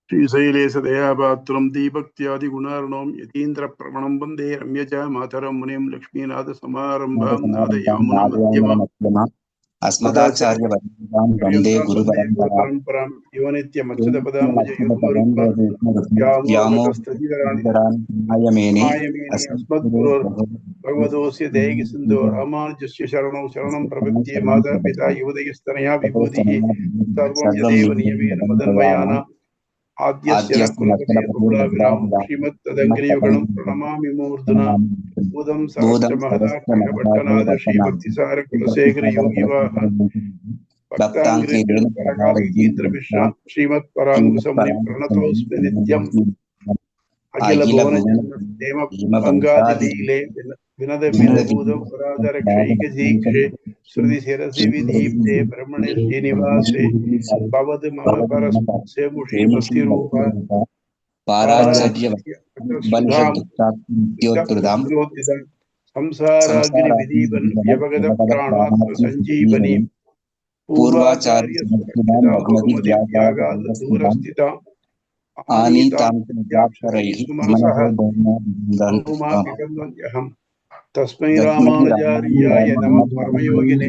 श्रीशैलेशदयापात्रं दीभक्त्यादिगुणार्णवं यतीन्द्रप्रवणं वन्दे रम्यजा मातरं मुनिं लक्ष्मीनाथसमारम्भां नादयामुनमध्यमाम् अस्मदाचार्यवर्यां वन्दे गुरुपरम्परां परम्परां यो नित्यमच्युतपदाम्बुजयुग्मरुग्म व्यामोहतस्तदितराणि अस्मद्गुरोर्भगवतोऽस्य दैहिकसिन्धो रामानुजस्य शरणौ शरणं प्रपद्ये माता पिता युवदयस्तनया विभूतिः सर्वं यदेव नियमेन मदन्वयानाम् आद्यस्य न कुलपते बहुलाविराम श्रीमत्तदङ्घ्रियुगलं प्रणमामि मूर्धना भूतं सहस्र महदाख्यः भट्टनाद श्रीभक्तिसार कुलशेखर योगिवाहान् भक्ताङ्घ्रिं परकालयतीन्द्रमिश्रां श्रीमत्पराङ्कुशमुनि प्रणतोऽस्मि नित्यम् अखिलभुवनजन्मस्थेम गङ्गादिलीले विनद विनोदभूतं परादरक्षैकदीक्षे श्रुतिशिरसि विदीप्ते ब्रह्मणे श्रीनिवासे भवतु मम परस्य मुषी भक्तिरूपा संसाराग्निविदीपन् व्यवगत प्राणात्म सञ्जीवनीं पूर्वाचार्य दूरस्थिता आनीतां तस्मै रामानुजार्याय नमः परमयोगिने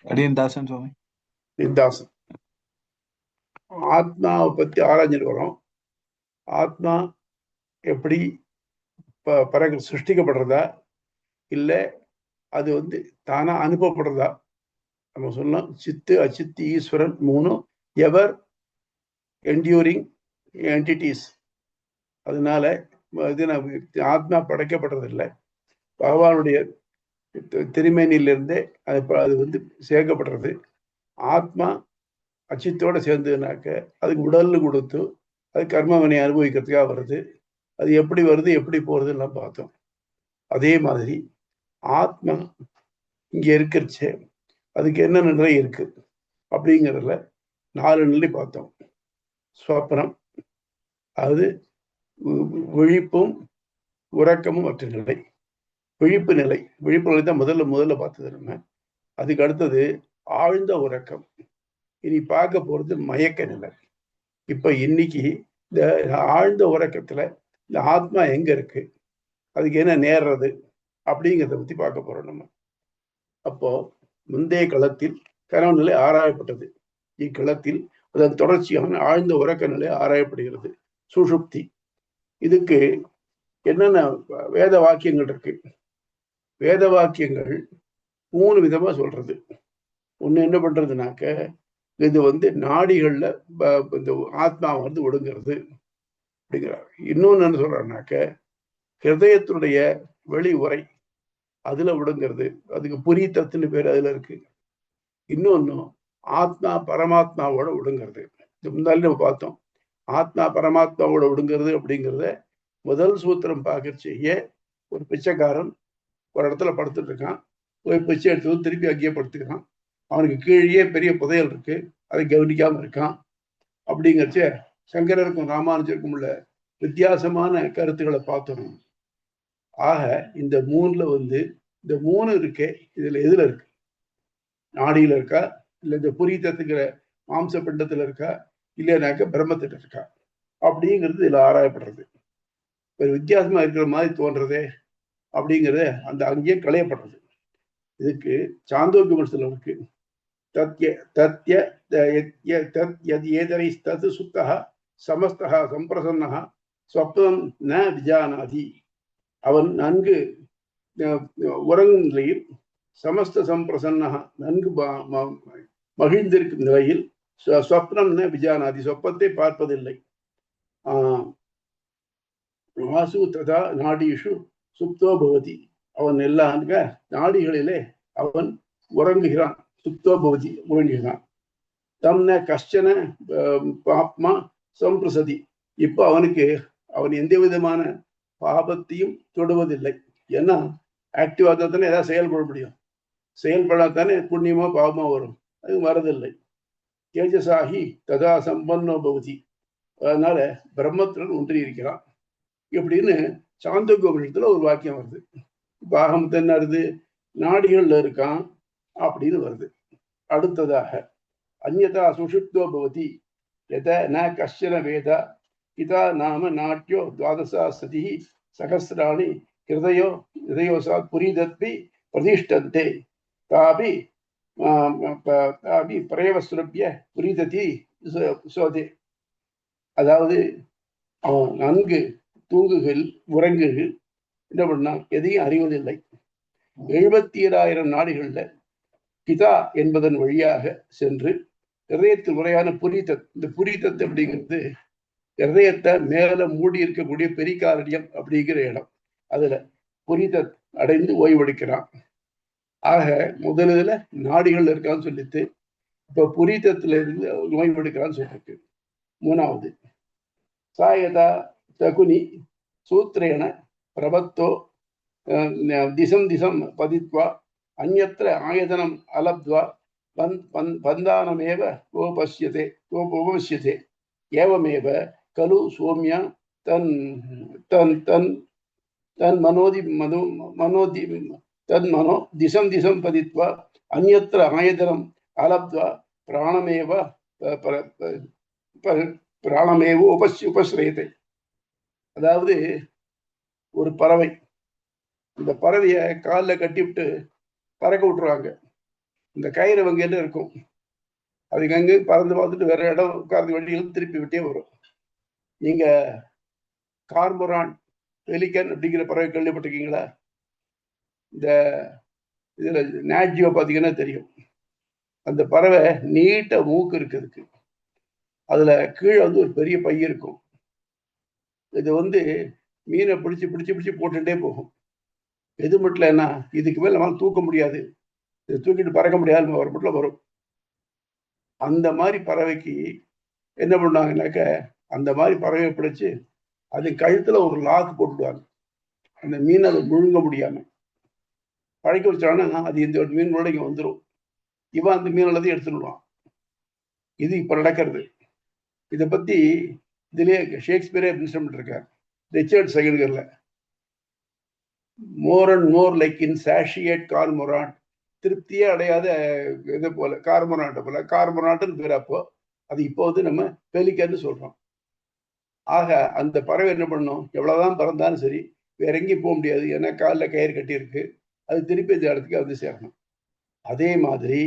அடியன்தாசன் சுவாமி தாசன். ஆத்மாவை பத்தி ஆராய்ஞ்சிட்டு வரோம். ஆத்மா எப்படி பிறகு சிருஷ்டிக்கப்படுறதா இல்ல அது தானா அனுப்பப்படுறதா? நம்ம சொல்லலாம் சித்து அச்சித்து ஈஸ்வரன் மூணும் எவர் என்டியூரிங் என்டிட்டிஸ். அதனால இது ஆத்மா படைக்கப்பட்டதில்லை. பகவானுடைய திருமேனிலிருந்தே அது சேர்க்கப்படுறது. ஆத்மா அச்சித்தோட சேர்ந்ததுனாக்க அதுக்கு உடல்னு கொடுத்து அது கர்மவினை அனுபவிக்கிறதுக்காக வருது. அது எப்படி வருது எப்படி போறதுன்னு பார்த்தோம். அதே மாதிரி ஆத்மா இங்க இருக்கிறச்சே அதுக்கு என்ன நிலை இருக்கு அப்படிங்கிறதுல 4 நிலை பார்த்தோம். ஸ்வப்னம், அது விழிப்பும் உறக்கமும் மற்ற நிலை. விழிப்பு நிலை தான் முதல்ல பார்த்தது நம்ம. அதுக்கு அடுத்தது ஆழ்ந்த உறக்கம். இனி பார்க்க போறது மயக்க நிலை. இப்ப இன்னைக்கு இந்த ஆழ்ந்த உறக்கத்துல இந்த ஆத்மா எங்க இருக்கு, அதுக்கு என்ன நேர்றது அப்படிங்கிறத பத்தி பார்க்க போறோம் நம்ம. அப்போ முந்தைய களத்தில் கனவு நிலை ஆராயப்பட்டது. இக்களத்தில் அதன் தொடர்ச்சியான ஆழ்ந்த உறக்க நிலை ஆராயப்படுகிறது, சுஷுப்தி. இதுக்கு என்னென்ன வேத வாக்கியங்கள் இருக்கு? வேத வாக்கியங்கள் 3 விதமா சொல்றது. ஒண்ணு என்ன பண்றதுனாக்க இது நாடிகள்ல இந்த ஆத்மா ஒடுங்கிறது அப்படிங்கிறார். இன்னொன்னு என்ன சொல்றாருனாக்க ஹிருதயத்தினுடைய வெளி உரை அதுல ஒடுங்கிறது, அதுக்கு புரித்தத்துன்னு பேர் அதுல இருக்கு. இன்னொன்னு ஆத்மா பரமாத்மாவோட ஒடுங்கிறது. இது முன்னாடி நம்ம பார்த்தோம். ஆத்மா பரமாத்மாவோட ஒடுங்கிறது அப்படிங்கிறத முதல் சூத்திரம் பார்க்கறச்சேய ஒரு பிச்சைக்காரன் ஒரு இடத்துல படுத்துட்டு இருக்கான். ஒரு பிச்சை எடுத்து திருப்பி அங்கேயே படுத்துக்கிறான். அவனுக்கு கீழே பெரிய புதையல் இருக்கு, அதை கவனிக்காம இருக்கான். அப்படிங்கிறச்ச சங்கரருக்கும் ராமானுஜருக்கும் உள்ள வித்தியாசமான கருத்துக்களை பார்த்தோம். ஆக இந்த 3ல இந்த 3 இருக்கே, இதுல எதுல இருக்கு? நாடியில இருக்கா, இல்ல இந்த புரித்தத்துக்கிற மாம்ச பிண்டத்துல இருக்கா, இல்லைனாக்க பிரம்மத்திட்ட இருக்கா அப்படிங்கிறது இதுல ஆராயப்படுறது. ஒரு வித்தியாசமா இருக்கிற மாதிரி தோன்றதே அப்படிங்கிறத அந்த அங்கேயே களையப்படுறது. இதுக்கு சாந்தோக்கிய மனசுல இருக்கு. ஏதரைஸ்தது சுத்தः சமஸ்தः சம்பிரசன்னः ஸ்வப்னம் ந விஜானாதி. அவன் நன்கு உறங்கும் நிலையில், சமஸ்த சம்பிரசன்னः நன்கு மகிழ்ந்திருக்கும் நிலையில், ஸ்வப்னம் ந விஜானாதி சொப்பத்தை பார்ப்பதில்லை. வாசு ததா நாடீஷு சுப்தோ பவதி. அவன் எல்லா நாடிகளிலே அவன் உறங்குகிறான். சுப்தோ பவதி உறங்குகிறான். தம்ன கஷ்டன பாப்மா சம்பிரசதி. இப்போ அவன் எந்த விதமான பாபத்தையும் தொடுவதில்லை. ஏன்னா ஆக்டிவா தானே ஏதாவது செயல்பட முடியும். செயல்படாதானே புண்ணியமா பாவமா வரும். அது வரதில்லை. தேஜசாகி ததா சம்பன்னோ பவதி. அதனால பிரம்மத்துடன் ஒன்றி இருக்கிறான். இப்படின்னு சாந்தோக்கியோபனிஷத்துல ஒரு வாக்கியம் வருது. இப்ப ஆகமத்து என்ன வருது, நாடிகள்ல இருக்கான் அப்படின்னு வருது. அடுத்ததாக அந்யதா சுஷுப்தோ பவதி யத ந கஷ்டன வேத இதா நாம நாட்டியோ துவாதசா சதி சகசிராணி ஹிருதயோசா புரிதத்பி பிரதிஷ்டந்தே தாபி தாபி பிரேவசுரபிய புரிததி சோதே. அதாவது அவன் நன்கு தூங்குகள் உறங்குகள் என்ன பண்ணா எதையும் அறிவதில்லை. 77,000 நாடுகள்ல பிதா என்பதன் வழியாக சென்று ஹிருதயத்தில் உரையான புரிதத், இந்த புரிதத் அப்படிங்கிறது ஹிருதயத்தை மேல மூடி இருக்கக்கூடிய பெரிகாரடியம் அப்படிங்கிற இடம், அதுல புரிதத் அடைந்து ஓய்வெடுக்கிறான். ஆக முதல்ல நாடிகள் இருக்கான்னு சொல்லிட்டு இப்ப புரிதத்துல இருந்து ஓய்வெடுக்கிறான்னு சொல்லிருக்கு. மூணாவது சாயதா சகுனி சூத்திரேன பிரபத்தோ திசம் திசம் பதித்வா அந்யத்ர ஆயதனம் அலப்த்வா பந்தானமேவ உபபஷ்யதே ஏவமேவ கலு சோம்யா தன் தன் தன் தன் மனோதி மனோதி தன் மனோ திசம் திசம் பதித்வா அந்யத்ர ஆயதனம் அலப்த்வா பிராணமேவ பிராணமேவ உபஸ்ரயத்தை. அதாவது ஒரு பறவை, இந்த பறவைய காலில் கட்டிவிட்டு பறக்க விட்டுருவாங்க. இந்த கயிறு வங்கிட்டு இருக்கும், அதுக்கு அங்கே பறந்து பார்த்துட்டு வேற இடம் உட்கார்ந்து வண்டியில் திருப்பி விட்டே வரும். நீங்க கார்மோரான் பெலிகன் அப்படிங்கிற பறவை கேள்விப்பட்டிருக்கீங்களா? இந்த இதுல நேட்ஜியோ பார்த்தீங்கன்னா தெரியும். அந்த பறவை நீட்ட மூக்கு இருக்குதுக்கு, அதுல கீழே ஒரு பெரிய பை இருக்கும். இது மீனை பிடிச்சி பிடிச்சி பிடிச்சி போட்டுட்டே போகும். எது மட்டும் என்ன, இதுக்கு மேல நம்மளால தூக்க முடியாது, இதை தூக்கிட்டு பறக்க முடியாது, ஒரு மட்டும் வரும். அந்த மாதிரி பறவைக்கு என்ன பண்ணுவாங்கன்னாக்க, அந்த மாதிரி பறவையை பிடிச்சு அது கழுத்துல ஒரு லாக்கு போட்டுடுவாங்க. அந்த மீன் அதை முழுங்க முடியாம பழக்க வச்சாங்கன்னா அது இந்த மீன்களோட இங்க வந்துடும். இவன் அந்த மீன் எல்லாத்தையும் எடுத்துடுவான். இது இப்ப நடக்கிறது. இதை பத்தி இதுலயே ஷேக்ஸ்பியரே மென்ஷன் இருக்கார், ரிச்சர்ட் செகண்ட்கர்ல. More and more like insatiate cormorant, திருப்தியே அடையாத இது போல கார்மோரான்ட் போல, கார்மோரான்ட்னு பேர். அப்போ அது இப்போ நம்ம பெலிக்கன்னு சொல்றோம். ஆக அந்த பறவை என்ன பண்ணும், எவ்வளவுதான் பறந்தாலும் சரி வேற எங்கேயும் போக முடியாது, ஏன்னா காலில் கயிறு கட்டி இருக்கு, அது திருப்பி இந்த இடத்துக்கு சேரணும். அதே மாதிரி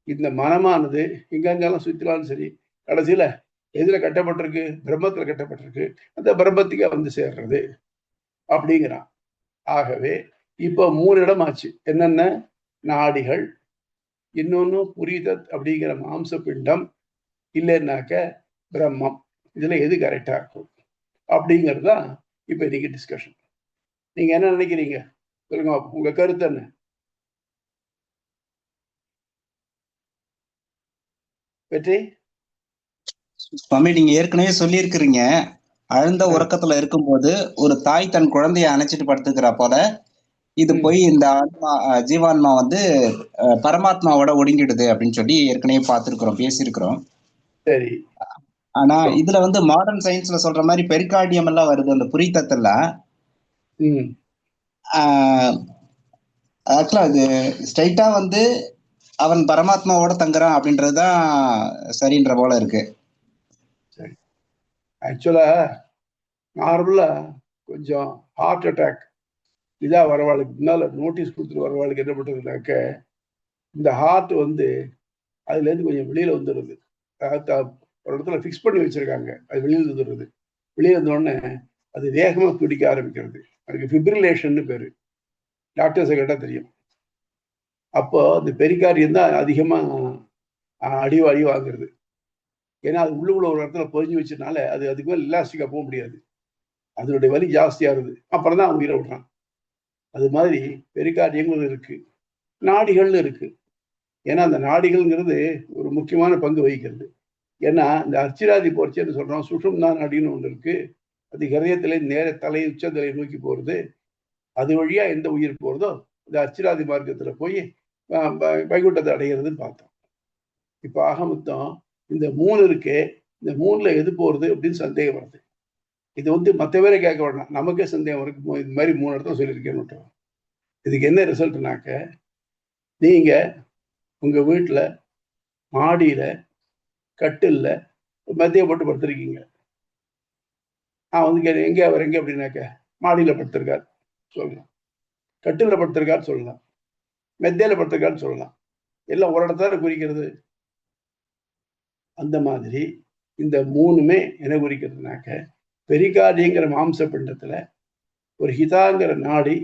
இந்த மனமானது எங்கெங்கெல்லாம் சுத்தினாலும் சரி கடைசியில எதுல கட்டப்பட்டிருக்கு, பிரம்மத்துல கட்டப்பட்டிருக்கு, அந்த பிரம்மத்துக்கு சேர்றது அப்படிங்கிறான். ஆகவே இப்போ 3 இடம் ஆச்சு. என்னென்ன? நாடிகள், இன்னொன்னு புரிதத் அப்படிங்கிற மாம்ச பிண்டம், இல்லைன்னாக்க பிரம்மம். இதுல எது கரெக்டா இருக்கும் அப்படிங்கிறது தான் இப்ப இன்னைக்கு டிஸ்கஷன். நீங்க என்ன நினைக்கிறீங்க சொல்லுங்க, உங்க கருத்து என்ன? வெற்றி சுவாமி, நீங்க ஏற்கனவே சொல்லி இருக்கிறீங்க, ஆழ்ந்த உறக்கத்துல இருக்கும்போது ஒரு தாய் தன் குழந்தைய அணைச்சிட்டு படுத்துக்கிறா போல இது போய் இந்த ஆன்மா ஜீவான்மா பரமாத்மாவோட ஒடுங்கிடுது அப்படின்னு சொல்லி ஏற்கனவே பார்த்திருக்கிறோம், பேசியிருக்கிறோம். சரி. ஆனா இதுல மாடர்ன் சயின்ஸ்ல சொல்ற மாதிரி பெரிகார்டியம் எல்லாம் வருது அந்த புரித்தத்துல. ஆக்சுவலா அது ஸ்ட்ரைட்டா அவன் பரமாத்மாவோட தங்குறான் அப்படின்றதுதான் சரின்ற போல இருக்கு. சரி, ஆக்சுவலா நார்மலா கொஞ்சம் ஹார்ட் அட்டாக் இதா வரவாளுக்கு முன்னால நோட்டீஸ் கொடுத்துட்டு வரவாளுக்கு என்ன பண்றதுனாக்க, இந்த ஹார்ட் அதுல இருந்து கொஞ்சம் வெளியில வந்துடுது. ஒரு இடத்துல ஃபிக்ஸ் பண்ணி வச்சிருக்காங்க, அது வெளியில வந்துடுறது. வெளியே வந்தோடனே அது வேகமா துடிக்க ஆரம்பிக்கிறது. அதுக்கு ஃபிப்ரிலேஷன் பேரு, டாக்டர்ஸை கேட்டா தெரியும். அப்போ இந்த பெரிகார்டியம் தான் அதிகமா அடி வாங்குறது. ஏன்னா அது உள்ளுக்குள்ள ஒரு இடத்துல பொறிஞ்சு வச்சதுனால அது அதுக்கு மேல இலாஸ்டிக்கா போக முடியாது, அதனுடைய வலி ஜாஸ்தியா இருக்குது. அப்புறம் தான் உயிரை விடுறான். அது மாதிரி பெரிகார்டியங்கள் இருக்கு, நாடிகள்னு இருக்கு. ஏன்னா அந்த நாடிகள்ங்கிறது ஒரு முக்கியமான பங்கு வகிக்கிறது. ஏன்னா இந்த அர்ச்சிராதி போர்ச்சின்னு சொல்றோம், சுஷும்னா நாடின்னு ஒன்று இருக்கு. அது ஹிருதயத்திலே நேர உச்சந்தலை நோக்கி போறது. அது வழியா எந்த உயிர் போறதோ இந்த அர்ச்சிராதி மார்க்கத்துல போய் வைகுண்டத்தை அடைகிறதுன்னு பார்த்தோம். இப்ப ஆக மொத்தம் இந்த 3 இருக்கே, இந்த 3ல எது போறது அப்படின்னு சந்தேகம் வருது. இது வந்து மற்ற பேரை கேட்க வேண்டாம், நமக்கே சந்தேகம் இருக்கு. இது மாதிரி 3 இடத்துல சொல்லியிருக்கேன்னு. இதுக்கு என்ன ரிசல்ட்னாக்க, நீங்க உங்க வீட்டுல மாடியில கட்டில்ல மெத்தையை போட்டு படுத்திருக்கீங்க. நான் வந்து கேட்டேன், எங்க அவர் எங்க அப்படின்னாக்க, மாடியில படுத்திருக்காரு சொல்லலாம், கட்டில படுத்திருக்காரு சொல்லலாம், மெத்தையில படுத்திருக்காருன்னு சொல்லலாம். எல்லாம் ஒரு இடத்துல குறிக்கிறது. அந்த மாதிரி இந்த 3மே என்ன குறிக்கிறதுனாக்க, பெரிகார்டியங்கிற மாம்ச பிண்டத்துல ஒரு ஹிதாங்கிற நாடி,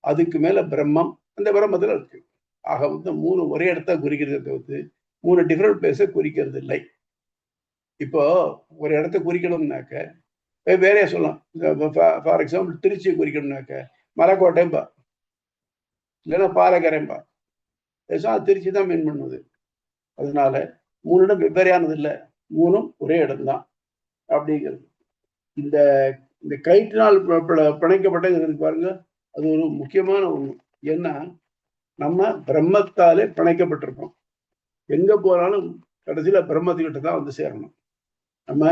அதுக்கு மேல பிரம்மம், அந்த பிரம்மத்துல இருக்கு. ஆக வந்து 3 ஒரே இடத்த குறிக்கிறத தவிர்த்து 3 டிஃபரெண்ட் பிளேஸை குறிக்கிறது இல்லை. இப்போ ஒரு இடத்த குறிக்கணும்னாக்க வேறையா சொல்லலாம். ஃபார் எக்ஸாம்பிள் திருச்சியை குறிக்கணும்னாக்க மலைக்கோட்டைம்பா, இல்லைன்னா பாலக்கரைம்பா, திருச்சி தான் மீன் பண்ணுது. அதனால 3 இடம் வெவ்வேறையானது இல்லை, 3ம் ஒரே இடம்தான் அப்படிங்கிறது. இந்த இந்த கயிற்றினால் பிணைக்கப்பட்டது பாருங்க, அது ஒரு முக்கியமான ஒண்ணு. ஏன்னா நம்ம பிரம்மத்தாலே பிணைக்கப்பட்டிருக்கோம். எங்க போனாலும் கடைசியில பிரம்மத்துக்கிட்ட தான் வந்து சேரணும். நம்ம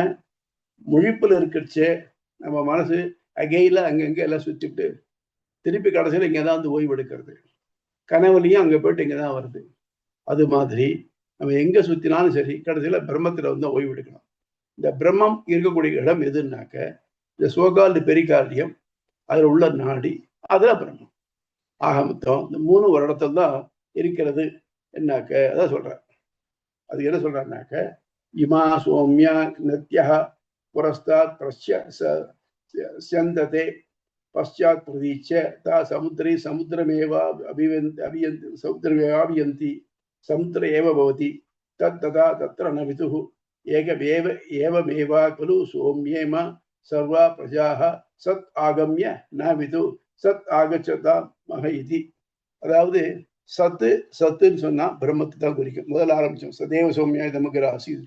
முழிப்புல இருக்கிறச்சே நம்ம மனசு அகையில அங்கங்க எல்லாம் சுத்திட்டு திருப்பி கடைசியில இங்கதான் வந்து ஓய்வு எடுக்கிறது. கனவுலையும் அங்க போயிட்டு இங்கதான் வருது. அது மாதிரி நம்ம எங்க சுத்தினாலும் சரி கடைசியில பிரம்மத்துல வந்து ஓய்வு எடுக்கணும். இந்த பிரம்மம் இருக்கக்கூடிய இடம் எதுன்னாக்க, இந்த சோகால்டு பெரிகார்டியம், அதுல உள்ள நாடி, அதுல பிரம்மம். ஆக மொத்தம் இந்த 3 ஒரு இடத்துல தான் இருக்கிறது. என்னாக்க அதான் சொல்றேன். அது என்ன சொல்றாருனாக்க, இமா சோம்யா நத்யா புரஸ்தாத் பிரஸ்யந்ததே பశ్చాத் பிரதீச்ச தா சமுத்திரை சமுத்திரமேவா சமுத்திரமேவாபியந்தி சமுத்திர ஏவ பவதி தத் ததா தத்ர ந விதுஹு ஏகமேவ ஏவமேவா கலு சோம்யேம சர்வா பிரஜாஹ சத் ஆகம்ய ந விது சத் ஆகச்சதா மக இதி. அதாவது சத்து சத்துன்னு சொன்னா பிரம்மத்தை தான் குறிக்கும். முதல்ல ஆரம்பிச்சோம், சதேவ சௌமியா நமக்கு ஆசீர்.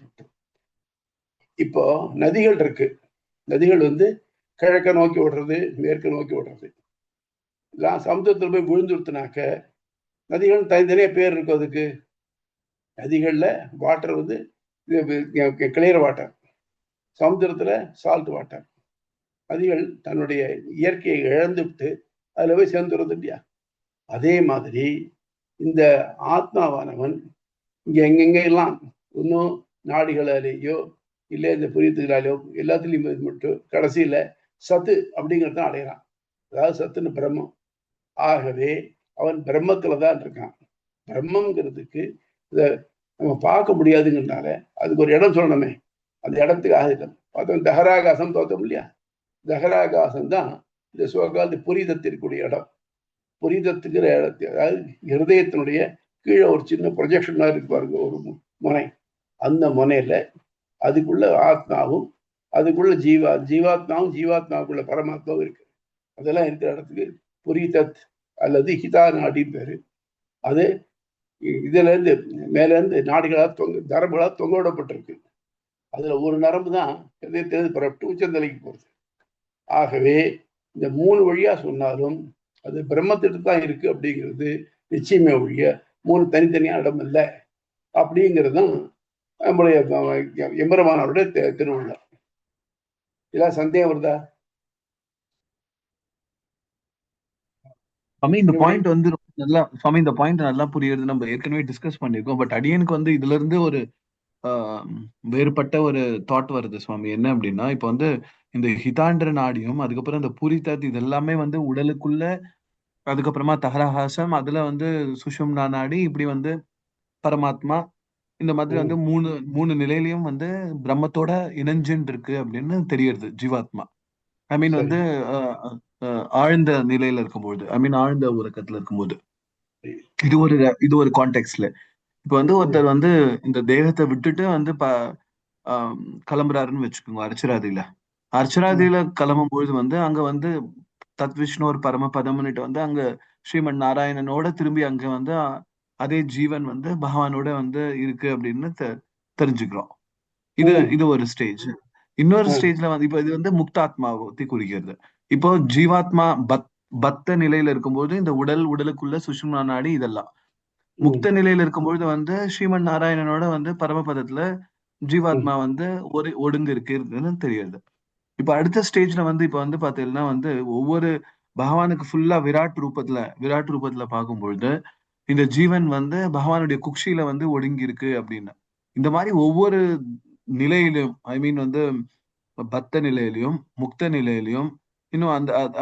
இப்போ நதிகள் இருக்கு. நதிகள் வந்து கிழக்க நோக்கி ஓடுறது, மேற்கு நோக்கி ஓடுறது. எல்லாம் சமுத்திரத்தில் போய் விழுந்துருத்துனாக்க நதிகள் தனித்தனியா பேர் இருக்கும் அதுக்கு. நதிகள்ல வாட்டர் வந்து கிளியர் வாட்டர், சமுத்திரத்துல சால்ட் வாட்டர். நதிகள் தன்னுடைய இயற்கையை இழந்துவிட்டு அதுல போய் சேர்ந்துருது இல்லையா? அதே மாதிரி இந்த ஆத்மாவானவன் இங்க எங்கெங்க எல்லாம் ஒன்றும் நாடிகளாலேயோ இல்லை இந்த புரியத்துகளாலேயோ எல்லாத்துலேயும் மட்டும் கடைசியில சத்து அப்படிங்கிறத அடையிறான். அதாவது சத்துன்னு பிரம்மம். ஆகவே அவன் பிரம்மத்துல தான் இருக்கான். பிரம்மங்கிறதுக்கு இதை நம்ம பார்க்க முடியாதுங்கிறதுனால அதுக்கு ஒரு இடம் சொல்லணுமே. அந்த இடத்துக்கு ஆதிக்கம் பார்த்தோம். தகராகாசம் பார்த்தோம் இல்லையா? தகராகாசம் தான் இந்த சோகால் புரிதத்திற்குரிய இடம். புரிதத்துக்கிற இடத்து, அதாவது ஹிருதயத்தினுடைய கீழே ஒரு சின்ன ப்ரொஜெக்ஷன் இருக்கு பாருங்க, ஒரு முனை. அந்த முனையில அதுக்குள்ள ஆத்மாவும் அதுக்குள்ள ஜீவாத்மாவும் ஜீவாத்மாவுக்குள்ள பரமாத்மாவும் இருக்கு. அதெல்லாம் இருக்கிற இடத்துக்கு புரிதத் அல்லது ஹிதா நாடின்னு பேரு. அது இதுல இருந்து மேல இருந்து நாடிகளால் நரம்புகளால் தொங்க விடப்பட்டிருக்கு. அதுல ஒரு நரம்பு தான் ஹிருதயத்திலிருந்து உச்சந்தலைக்கு போறது. ஆகவே இந்த 3 வழியா சொன்னாலும் அது பிரம்மத்திட்டு தான் இருக்கு அப்படிங்கிறது நிச்சயமே ஒழிய 3 தனித்தனியா இடம் இல்லை அப்படிங்கிறதும் நம்முடைய எம்பெருமானோட திருவுள்ள. இதெல்லாம் சந்தேகம் வருதா? இந்த பாயிண்ட் வந்து நல்லா சுவாமி, இந்த பாயிண்ட் நல்லா புரியுது. நம்ம ஏற்கனவே டிஸ்கஸ் பண்ணிருக்கோம். பட் அடியனுக்கு வந்து இதுல இருந்து ஒரு வேறுபட்ட ஒரு தாட் வருது சுவாமி. என்ன அப்படின்னா, இப்ப வந்து இந்த ஹிதாண்டர நாடியும் அதுக்கப்புறம் இந்த புரிதத் இது எல்லாமே வந்து உடலுக்குள்ள, அதுக்கப்புறமா தகரஹாசம், அதுல வந்து சுஷும்னா நாடி, இப்படி வந்து பரமாத்மா, இந்த மாதிரி வந்து மூணு நிலையிலயும் வந்து பிரம்மத்தோட இணைஞ்சுன்னு இருக்கு அப்படின்னு தெரியுது ஜீவாத்மா. ஐ மீன் வந்து ஆழ்ந்த நிலையில இருக்கும்போது, ஐ மீன் ஆழ்ந்த உறக்கத்துல இருக்கும்போது, இது ஒரு கான்டெக்ட்ல. இப்ப வந்து ஒருத்தர் வந்து இந்த தேகத்தை விட்டுட்டு வந்து கிளம்புறாருன்னு வச்சுக்கோங்க. அர்ச்சராதியில கிளம்பும் பொழுது வந்து அங்க வந்து தத் விஷ்ணு ஒரு பரமபதம்னுட்டு வந்து அங்க ஸ்ரீமன் நாராயணனோட திரும்பி அங்க வந்து அதே ஜீவன் வந்து பகவானோட வந்து இருக்கு அப்படின்னு தெரிஞ்சுக்கிறோம். இது ஒரு ஸ்டேஜ். இன்னொரு ஸ்டேஜ்ல வந்து இப்ப இது வந்து முக்தாத்மாவை குறிக்கிறது. இப்போ ஜீவாத்மா பத்த நிலையில இருக்கும்போது இந்த உடலுக்குள்ள சுஷும்னா நாடி இதெல்லாம், முக்த நிலையில இருக்கும்பொழுது வந்து ஸ்ரீமன் நாராயணனோட வந்து பரமபதத்துல ஜீவாத்மா வந்து ஒடுங்கு இருக்குன்னு தெரியுது. இப்ப அடுத்த ஸ்டேஜ்ல வந்து இப்ப வந்து பாத்தீங்கன்னா வந்து ஒவ்வொரு பகவானுக்கு ஃபுல்லா விராட் ரூபத்துல பார்க்கும்பொழுது இந்த ஜீவன் வந்து பகவானுடைய குக்ஷியில வந்து ஒடுங்கி இருக்கு அப்படின்னு. இந்த மாதிரி ஒவ்வொரு நிலையிலும் மீன் வந்து பத்த நிலையிலையும் முக்த நிலையிலையும் இன்னும்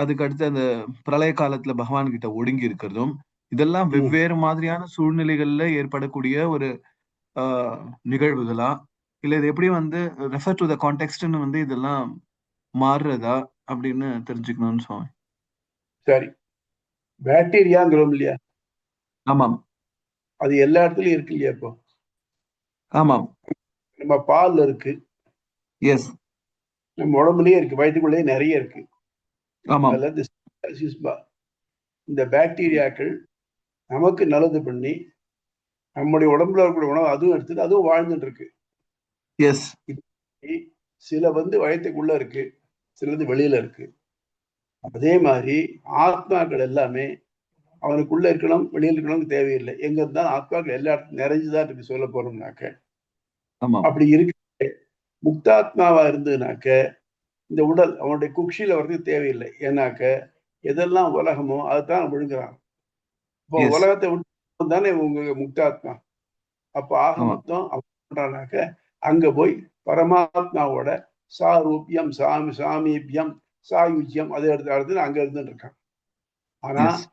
அதுக்கு அடுத்து அந்த பிரளய காலத்துல பகவான் கிட்ட ஒடுங்கி இருக்கிறதும் இதெல்லாம் ம். வெவ்வேறு மாதிரியான சூழ்நிலைகள்ல ஏற்படக்கூடிய ஒரு நிகழ்வுகளா, இல்ல இது எப்படி வந்து ரெஃபர் டு த கான்டெக்ட்னு வந்து இதெல்லாம் மாறுறதா அப்படின்னு தெரிஞ்சுக்கணும்னு சொன்னேன். சரி, பாக்டீரியாங்கிறோம் இல்லையா, ஆமாம். அது எல்லா இடத்துலயும் இருக்கு இல்லையா? இப்போ ஆமாம். நம்ம பால்ல இருக்கு, எஸ். நம்ம உடம்புலயே இருக்கு, வயிற்றுக்குள்ளேயே நிறைய இருக்கு. ஆமாம். அதுல இந்த பாக்டீரியாக்கள் நமக்கு நல்லது பண்ணி நம்முடைய உடம்புல இருக்கக்கூடிய உணவு அதுவும் எடுத்துட்டு அதுவும் வாழ்ந்துட்டு இருக்கு. எஸ். சில வந்து வயத்துக்குள்ள இருக்கு, சிலது வெளியில இருக்கு. அதே மாதிரி ஆத்மாக்கள் எல்லாமே அவனுக்குள்ள இருக்கணும் வெளியில் இருக்கணும் தேவையில்லை. எங்க இருந்தாலும் ஆத்மாக்கள் எல்லா இடத்துக்கும் நிறைஞ்சுதான் இருக்கு. சொல்ல போறோம்னாக்க ஆமாம். அப்படி இருக்கு. முக்தாத்மாவா இருந்ததுனாக்க இந்த உடல் அவனுடைய குக்ஷியில வர்றதுக்கு தேவையில்லை. ஏன்னாக்க எதெல்லாம் உலகமோ அதுதான் விழுங்குறான். இப்போ எஸ். உலகத்தை விட்டு தானே உங்க முக்தாத்மா. அப்ப ஆக ஆமாம். மொத்தம் பண்றானாக்க அங்க போய் பரமாத்மாவோட சாரூபியம் சாமீபியம் சாயுஜ்யம் அதை அடுத்து அங்க இருந்துட்டு இருக்கான். ஆனா எஸ்.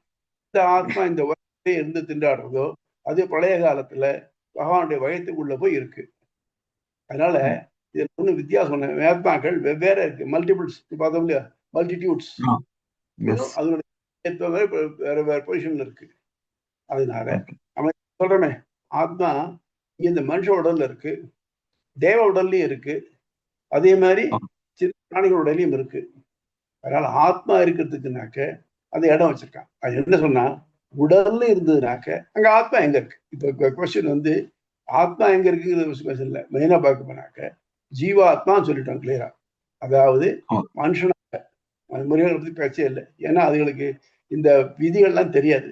இந்த ஆத்மா இந்த உலகத்தை இருந்து திண்டாடுறதோ அது பழைய காலத்துல பகவானுடைய வயத்துக்குள்ள போய் இருக்கு. அதனால இதுல ஒண்ணு வித்தியாசம், ஆத்மாக்கள் வெவ்வேறு இருக்கு, மல்டிபிள்ஸ் பார்த்தோம் இல்லையா, மல்டிடியூட்ஸ். எஸ். அதனுடைய வேற வேற பொசிஷன்ல இருக்கு. அதனால ஓகே. அவன் சொல்றமே ஆத்மா இந்த மனுஷ உடல்ல இருக்கு, தேவ உடல்லயும் இருக்கு, அதே மாதிரி சிறு பிராணிகள் உடலையும் இருக்கு. அதனால ஆத்மா இருக்கிறதுக்குனாக்க அந்த இடம் வச்சிருக்கான். அது என்ன சொன்னா உடல்ல இருந்ததுனாக்க அங்க ஆத்மா எங்க இருக்கு. இப்ப கொஸ்டின் வந்து ஆத்மா எங்க இருக்குங்கிறது கொஸ்டின் இல்ல, மெயினா பார்க்க போனாக்க ஜீவாத்மான்னு சொல்லிட்டோம் கிளியரா. அதாவது மனுஷனாக முறைகளை பத்தி பேச்சே இல்லை, ஏன்னா அதுகளுக்கு இந்த விதிகள்லாம் தெரியாது.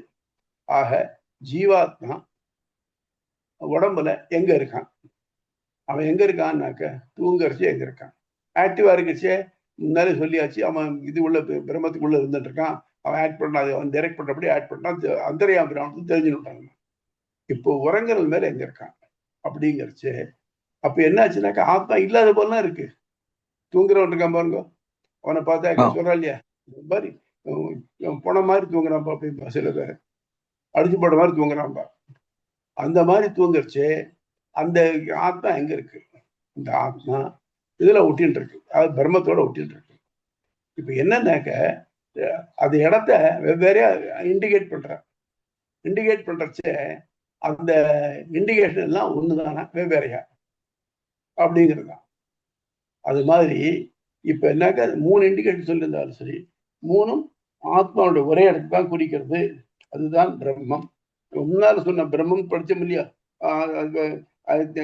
ஆக ஜீவாத்மா உடம்புல எங்க இருக்கான், அவன் எங்க இருக்கான்னாக்க தூங்கரிச்சு எங்க இருக்கான், ஆக்டிவா இருக்கச்சே முன்னாலே சொல்லியாச்சு, அவன் இது உள்ள பிரம்மத்துக்குள்ள இருந்துட்டு இருக்கான், அவன் ஆக்ட் பண்ண அவன் டைரக்ட் பண்றபடி ஆக்ட் பண்ணான், அந்தரியாம் தெரிஞ்சுட்டாங்க. இப்போ உரங்கள் மேல எங்க இருக்கான் அப்படிங்கிறச்சு. அப்ப என்னாச்சுனாக்கா ஆத்மா இல்லாத போலாம் இருக்கு. தூங்குறவன் இருக்கான் பாருங்க, அவனை பார்த்தா சொல்றான் இல்லையா, இந்த மாதிரி போன மாதிரி தூங்குறான்பா அப்படின்பா, சில பேர் அடிச்சு போட்ட மாதிரி தூங்குறான்பா. அந்த மாதிரி தூங்குறச்சு அந்த ஆத்மா எங்க இருக்கு, இந்த ஆத்மா இதுல ஒட்டின்னு இருக்கு, அது பிரம்மத்தோட ஒட்டின்னு இருக்கு. இப்ப என்னன்னாக்க அது இடத்த வெவ்வேறையா இண்டிகேட் பண்றச்சே அந்த இண்டிகேஷன் எல்லாம் ஒண்ணுதானா வெவ்வேறையா அப்படிங்கிறது தான். அது மாதிரி இப்ப என்னக்க 3 இண்டிகேஷன் சொல்லியிருந்தாலும் சரி, 3ம் ஆத்மாவோட ஒரே இடத்துக்கு தான் குறிக்கிறது. அதுதான் பிரம்மம். முன்னால சொன்ன பிரம்மம் படிச்சோம் இல்லையா,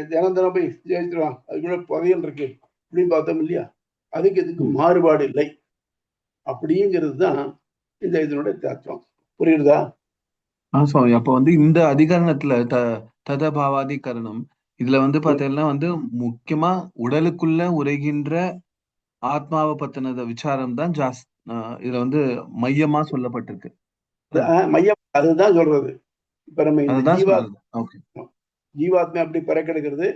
தினம் தினம் போய் ஜெயிச்சிருவான், அதுக்குள்ள புதையல் இருக்கு அப்படின்னு பார்த்தோம் இல்லையா, அதுக்கு இதுக்கு மாறுபாடு இல்லை அப்படிங்கிறது தான் இந்த இதனுடைய தத்துவம். புரியுறதா? சுவாமி, அப்ப வந்து இந்த அதிகரணத்துல ததபாவாதிகரணம் இதுல வந்து பாத்தீங்கன்னா வந்து முக்கியமா உடலுக்குள்ள உரைகின்ற ஆத்மாவை பத்தினத விசாரம் தான் இதுல வந்து மையமா சொல்லப்பட்டிருக்கு. மையம் அதுதான் சொல்றது. இப்ப நம்ம இந்த அதுதான் சொல்றது. ஓகே. ஜீவாத்மா எப்படி பெறப்படுகிறது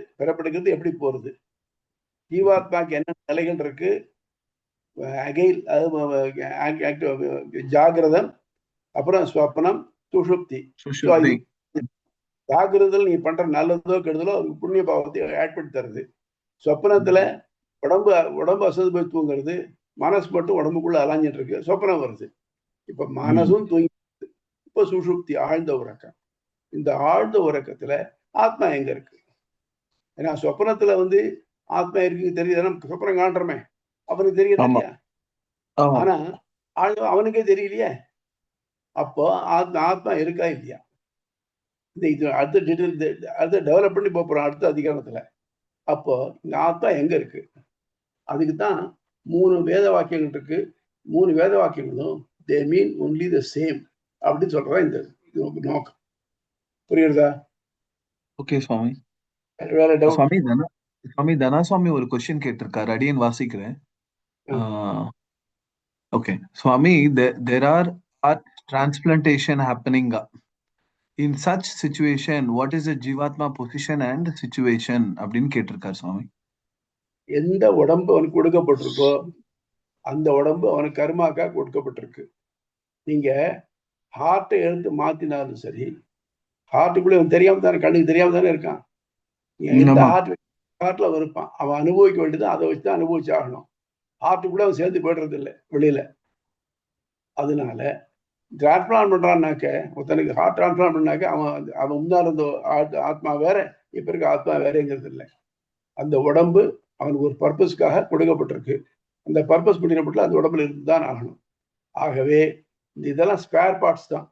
எப்படி போறது, ஜீவாத்மாக்கு என்ன நிலைகள் இருக்கு, ஜாகிரதம், அப்புறம் ஸ்வப்னம், சுஷுப்தி. ஜாகிரதல் நீ பண்ற நல்லதோ கெடுதலோ புண்ணிய பாவத்தை ஆட் பண்ணி தருது. சொப்பனத்துல உடம்பு அசந்து போய் தூங்குறது, மனசு மட்டும் உடம்புக்குள்ள அலைஞ்சிட்டு இருக்கு, சொப்பனம் வருது. இப்ப மனசும் தூங்கி, இப்ப சுஷுப்தி ஆழ்ந்த உறக்கம். இந்த ஆழ்ந்த உறக்கத்துல ஆத்மா எங்க இருக்கு? ஏன்னா சொப்பனத்துல வந்து ஆத்மா இருக்கு தெரியுது, சொப்பனம் காண்றமே அவனுக்கு தெரியுதா இல்லையா, ஆனா அவனுக்கே தெரியலையே. அப்போ ஆத்மா இருக்கா இல்லையா, இது அடுத்த டெவலப் பண்ணி போறோம் அடுத்த அதிகாரத்துல. அப்போ இந்த ஆத்மா எங்க இருக்கு, அதுக்குதான் 3 வேத வாக்கியங்கள் இருக்கு. 3 வேத வாக்கியங்களும் they mean only the same அப்படின்னு சொல்றதா இந்த நோக்கம். புரியுறதா? ஓகே சுவாமி. வேற டவுட்? சுவாமி தனாசுவாமி ஒரு கொஸ்டின் கேட்டிருக்காரு, அடியன் வாசிக்கிறேன். Okay, Swami, there are heart transplantation happening. In such situation, what is the Jivatma position and situation? அப்படின்னு கேட்டிருக்கார் சுவாமி. எந்த உடம்பு அவனுக்கு கொடுக்கப்பட்டிருக்கோ அந்த உடம்பு அவனுக்கு கர்மாக்கா கொடுக்கப்பட்டிருக்கு. நீங்க ஹார்ட்டை எடுத்து மாத்தினாலும் சரி, ஹார்ட்டுக்குள்ளே அவன் தெரியாம தானே, கண்ணுக்கு தெரியாம தானே இருக்கான். எந்த ஹார்ட்ல இருப்பான், அவன் அனுபவிக்க வேண்டியது அதை வச்சுதான் அனுபவிச்சு ஆகணும். ஹார்ட்டுக்குள்ள அவன் சேர்ந்து போயிடுறது இல்லை வெளியில. அதனால டிரான்ஸ்பிளான் பண்றான்னாக்க, ஒருத்தனுக்கு ஹார்ட் டிரான்ஸ்பிளான் பண்ணாக்க அவன் முன்னாள் இருந்த ஆத்மா வேற, இப்ப இருக்க ஆத்மா வேறங்கிறது இல்லை. அந்த உடம்பு அவனுக்கு ஒரு பர்பஸ்க்காக கொடுக்கப்பட்டிருக்கு. அந்த பர்பஸ் பண்ணிடப்பட்டு அந்த உடம்புல இருந்துதான் ஆகணும். ஆகவே இதெல்லாம் ஸ்பேர் பார்ட்ஸ் தான்.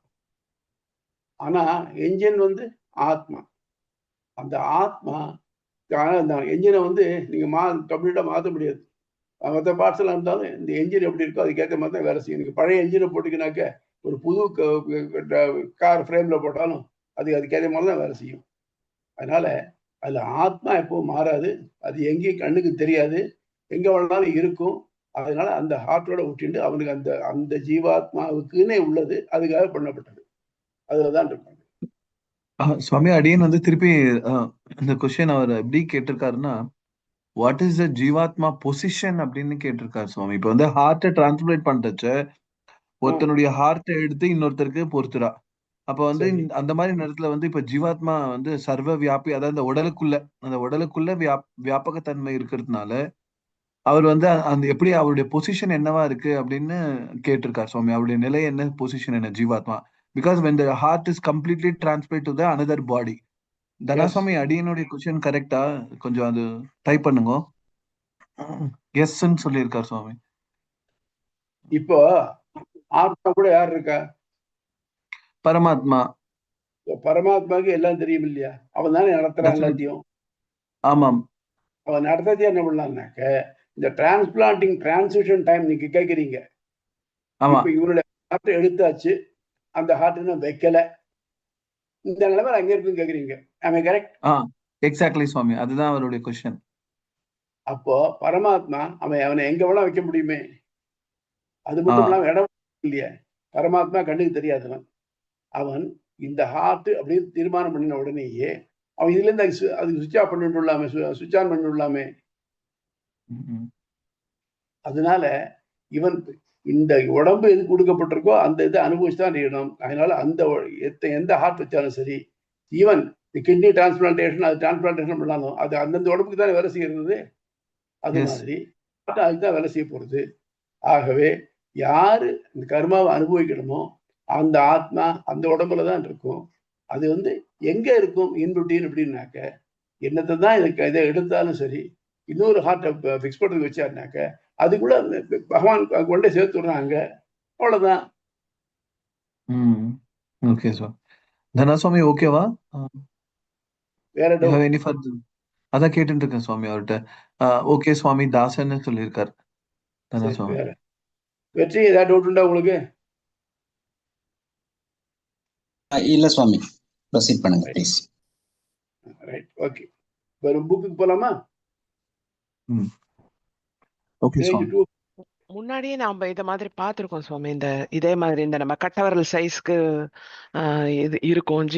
ஆனா என்ஜின் வந்து ஆத்மா. அந்த ஆத்மா அந்த என்ஜினை வந்து நீங்க கம்ப்ளீட்டா மாற்ற முடியாது. மற்ற பார்ட்ஸ் எல்லாம் இருந்தாலும் இந்த என்ஜின் எப்படி இருக்கோ அதுக்கேற்ற மாதிரி தான் வேலை செய்யும். பழைய என்ஜினை போட்டுக்கினாக்க ஒரு புது கார் ஃப்ரேம்ல போட்டாலும் அதுக்கேற்ற மாதிரி தான் வேலை செய்யும். அதனால அதுல ஆத்மா எப்பவும் மாறாது. அது எங்கேயும் கண்ணுக்கு தெரியாது, எங்க வேணாலும் இருக்கும். அதனால அந்த ஹார்ட்டோட விட்டுட்டு அவனுக்கு அந்த அந்த ஜீவாத்மாவுக்குன்னே உள்ளது, அதுக்காக பண்ணப்பட்டது. அதுலதான் இருப்பாங்க. சுவாமி, அடியன் வந்து திருப்பி இந்த கொஸ்டின் அவர் எப்படி கேட்டிருக்காருன்னா, வாட் இஸ் த ஜீவாத்மா பொசிஷன் அப்படின்னு கேட்டிருக்காரு சுவாமி. இப்ப வந்து ஹார்ட்டை டிரான்ஸ்பிளேட் பண்றச்ச ஒருத்தனுடைய ஹார்ட்டை எடுத்து இன்னொருத்தருக்கு பொறுத்துறா. அப்ப வந்து அந்த மாதிரி நேரத்துல வந்து இப்ப ஜீவாத்மா வந்து சர்வ வியாபி, அதாவது அந்த உடலுக்குள்ள வியாபகத்தன்மை இருக்கிறதுனால அவர் வந்து அந்த எப்படி அவருடைய பொசிஷன் என்னவா இருக்கு அப்படின்னு கேட்டிருக்காரு சுவாமி. அவருடைய நிலை என்ன, பொசிஷன் என்ன ஜீவாத்மா. Because when the heart is completely transferred to the another body. தனாசுவாமி, அடியனுடைய கொஸ்டின் கரெக்டா? கொஞ்சம் அது டைப் பண்ணுங்க. எஸ்ன்னு சொல்லியிருக்காரு சுவாமி. இப்போ ஆத்மா கூட யார் இருக்கா? பரமாத்மா. பரமாத்மாவுக்கு எல்லாம் தெரியும் இல்லையா? அவன் தானே நடத்துறான் எல்லாத்தையும். ஆமாம். அவன் நடத்ததே என்ன பண்ணலாம்னாக்க, இந்த டிரான்ஸ்பிளான்டிங் டிரான்சிஷன் டைம் நீங்க கேட்குறீங்க. இப்ப இவருடைய ஹார்ட் எடுத்தாச்சு, அந்த ஹார்ட் இன்னும் வைக்கல, இந்த நிலைமை அங்க இருக்குன்னு கேக்குறீங்க. கரெக்ட்? எக்ஸாக்ட்லி சுவாமி, அதுதான் அவருடைய கொஸ்டின். அப்போ பரமாத்மா அவனை எங்க வேணா வைக்க முடியுமே. அது மட்டும் இல்லாம இடம் இல்லையா? பரமாத்மா கண்ணுக்கு தெரியாதவன். அவன் இந்த ஹார்ட் அப்படின்னு தீர்மானம் பண்ணின உடனேயே அவன் இதுல இருந்து அதுக்கு சுவிட்ச் ஆஃப் பண்ணிடலாமே, சுவிட்ச் ஆன் பண்ணிடலாமே. அதனால இவன் இந்த உடம்பு எது கொடுக்கப்பட்டிருக்கோ அந்த இதை அனுபவிச்சுதான் இருக்கணும். அதனால அந்த எந்த ஹார்ட் வச்சாலும் சரி, ஈவன் கிட்னி டிரான்ஸ்பிளான்டேஷன், அது டிரான்ஸ்பிளான்டேஷன் பண்ணாலும் அது அந்தந்த உடம்புக்கு தானே வேலை செய்யறது. அது மாதிரி அதுதான் வேலை செய்ய போறது. ஆகவே யாரு இந்த கர்மாவை அனுபவிக்கணுமோ அந்த ஆத்மா அந்த உடம்புல தான் இருக்கும். அது வந்து எங்க இருக்கும் இன்பிட்வீன் அப்படின்னாக்க, என்னத்தை தான் இதை எடுத்தாலும் சரி, இன்னொரு ஹார்ட்டை ஃபிக்ஸ் பண்றதுக்கு வச்சாருனாக்க அதுக்குள்ள பகவான் கொண்டே சேர்த்து விடுறாங்க. அவ்வளவுதான். Okay sir. தனசுவாமி ஓகேவா? வேற அதான் கேட்டுட்டு இருக்கேன் சுவாமி அவர்கிட்ட. ஓகே சுவாமி, தாசன்னு சொல்லியிருக்காரு. வேற வெற்றி ஏதாவது டவுட் உண்டா உங்களுக்கு? இல்ல சுவாமி, ப்ரொசீட் பண்ணுங்க ப்ளீஸ். Right, okay. வெறும் புக்குக்கு போலாமா? ஓகே சுவாமி. முன்னாடியே நாம இத மாதிரி பார்த்திருக்கோம் சுவாமி. இதே மாதிரி இந்த நம்ம கட்டவரல் சைஸ்க்கு இது இருக்கும்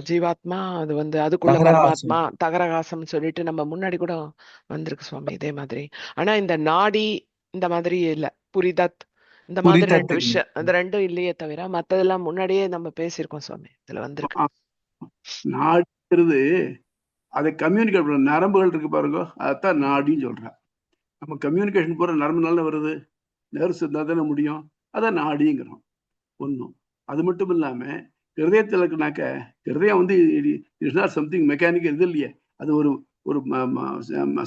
ஜீவாத்மா. அது வந்து அதுக்குள்ள பரமாத்மா தகரகாசம் சொல்லிட்டு நம்ம முன்னாடி கூட வந்திருக்கு சுவாமி இதே மாதிரி. ஆனா இந்த நாடி இந்த மாதிரி இல்ல, புரிதத் இந்த மாதிரி ரெண்டு விஷயம், அந்த ரெண்டும் இல்லையே தவிர மத்ததெல்லாம் முன்னாடியே நம்ம பேசியிருக்கோம் சுவாமி. இதுல வந்திருக்கு. நாடிங்கிறது அதை கம்யூனிகேட் பண்ண நரம்புகள் இருக்கு பாருங்க, அதான் நாடின்னு சொல்றேன். நம்ம கம்யூனிகேஷன் போற நரம்புனால வருது, நர்ஸ் இருந்தால் தானே முடியும், அதான் நாடிங்கிறோம். ஒன்றும் அது மட்டும் இல்லாம ஹிருதயத்தில் இருக்குனாக்க, ஹிருதயம் வந்து இட்ஸ் நாட் சம்திங் மெக்கானிக்கல் இது இல்லையே, அது ஒரு ஒரு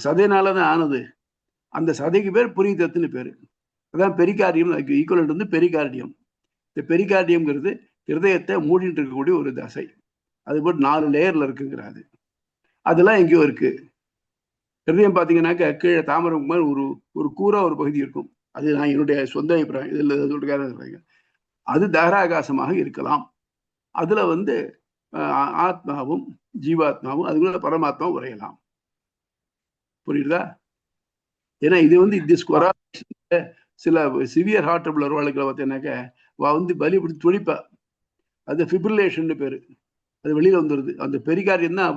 சதைனால தான் ஆனது. அந்த சதைக்கு பேர் புரிதத்துன்னு பேரு. அதான் பெரிகார்டியம், ஈக்குவலண்ட் வந்து பெரிகார்டியம். இந்த பெரிகார்டியம்ங்கிறது ஹிருதயத்தை மூடிட்டு இருக்கக்கூடிய ஒரு தசை. அது போட்டு 4 லேயர்ல இருக்குங்கிறாரு. அதெல்லாம் எங்கேயோ இருக்கு. ஹிருதயம் பார்த்தீங்கன்னாக்க கீழே தாமரை மாதிரி ஒரு கூரா ஒரு பகுதி இருக்கும். அது நான் என்னுடைய சொந்த அபிப்பிராயம், இதில் சொல்றாங்க. அது தகராகாசமாக இருக்கலாம். அதுல வந்து ஆத்மாவும் ஜீவாத்மாவும் அதுக்குள்ள பரமாத்மாவும் உரையலாம். புரியுதா? ஏன்னா இது வந்து சில சிவியர் ஹார்ட் ட்ரபிள் வருவாளுக்களை பார்த்தீங்கன்னாக்க வந்து பலி பிடிச்சி துடிப்பா. அது ஃபிப்ரிலேஷன் பேரு. அது வெளியில வந்துடுது. அந்த பெரிகாரியம் தான்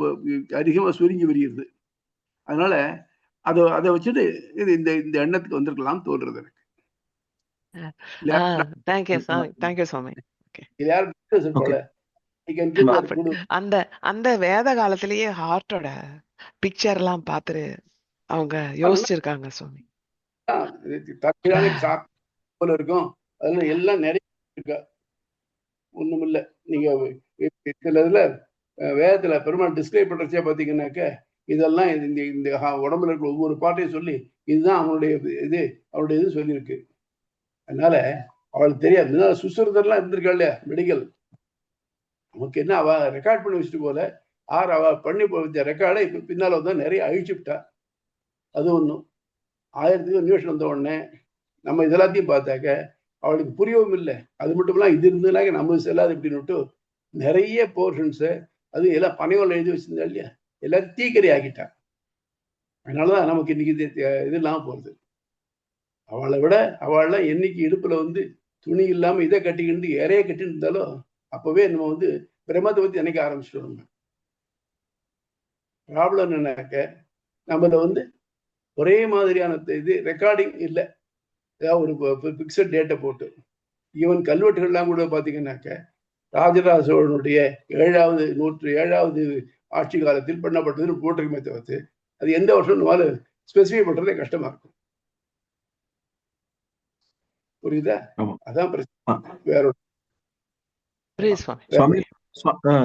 அதிகமாக சுருங்கி விரியுது. அதனால அதை வச்சுட்டு இது இந்த இந்த எண்ணத்துக்கு வந்திருக்கலாம் தோன்றது எனக்கு. தேங்க்யூ சுவாமி. அந்த அந்த வேத காலத்திலேயே ஹார்ட்டோட பிக்சர் எல்லாம் பார்த்துட்டு அவங்க யோசிச்சிருக்காங்க சுவாமி. போல இருக்கும். அதனால எல்லாம் நிறைய இருக்கா, ஒண்ணும் இல்ல. நீங்க சில இதுல வேதத்துல பெருமாள் டிஸ்கிரைப் பண்றச்சே பாத்தீங்கன்னாக்க இதெல்லாம் இந்த உடம்புல இருக்கிற ஒவ்வொரு பாட்டையும் சொல்லி இதுதான் அவனுடைய இது, அவனுடைய இது சொல்லியிருக்கு. அதனால அவளுக்கு தெரியாது. சுசுறுதெல்லாம் இருந்திருக்கா இல்லையா மெடிக்கல், நமக்கு என்ன அவ ரெக்கார்ட் பண்ணி வச்சுட்டு போல அவ பண்ணி போச்ச ரெக்கார்டை இப்ப பின்னால வந்து நிறைய அழிச்சுட்டா. அது ஒண்ணும். 1000 நியூஸ் வந்த உடனே நம்ம இதெல்லாத்தையும் பார்த்தாக்க அவளுக்கு புரியவும் இல்லை. அது மட்டும் இல்லாம இது இருந்ததுனாக்க நம்ம செல்லாது இப்படின்னுட்டு நிறைய போர்ஷன்ஸு அது எல்லாம் பனையோல எழுதி வச்சிருந்தா இல்லையா, எல்லாத்தையும் தீக்கறி ஆக்கிட்டா. அதனாலதான் நமக்கு இன்னைக்கு இது இல்லாம போறது. அவளை விட அவள்லாம் என்னைக்கு இடுப்புல வந்து துணி இல்லாம இதை கட்டிக்கிட்டு இறைய கட்டிட்டு இருந்தாலும் அப்பவே நம்ம வந்து பிரம்மத்தை பத்தி நினைக்க ஆரம்பிச்சிட்டோம். நம்ம ப்ராப்ளம் என்னன்னாக்க நம்மள வந்து ஒரே மாதிரியான இது ரெக்கார்டிங் இல்லை. ஏதாவது ஒரு பிக்சட் டேட்டை போட்டு ஈவன் கல்வெட்டுகள்லாம் கூட பார்த்தீங்கன்னாக்க ராஜராஜ சோழனுடைய 7வது ஆட்சி காலத்தில் பண்ணப்பட்டதுன்னு போட்டிருக்குமே தவிர்த்து அது எந்த வருஷம் ஸ்பெசிஃபை பண்றதே கஷ்டமா இருக்கும். புரியுதா? அதான் பிரச்சனை. வேற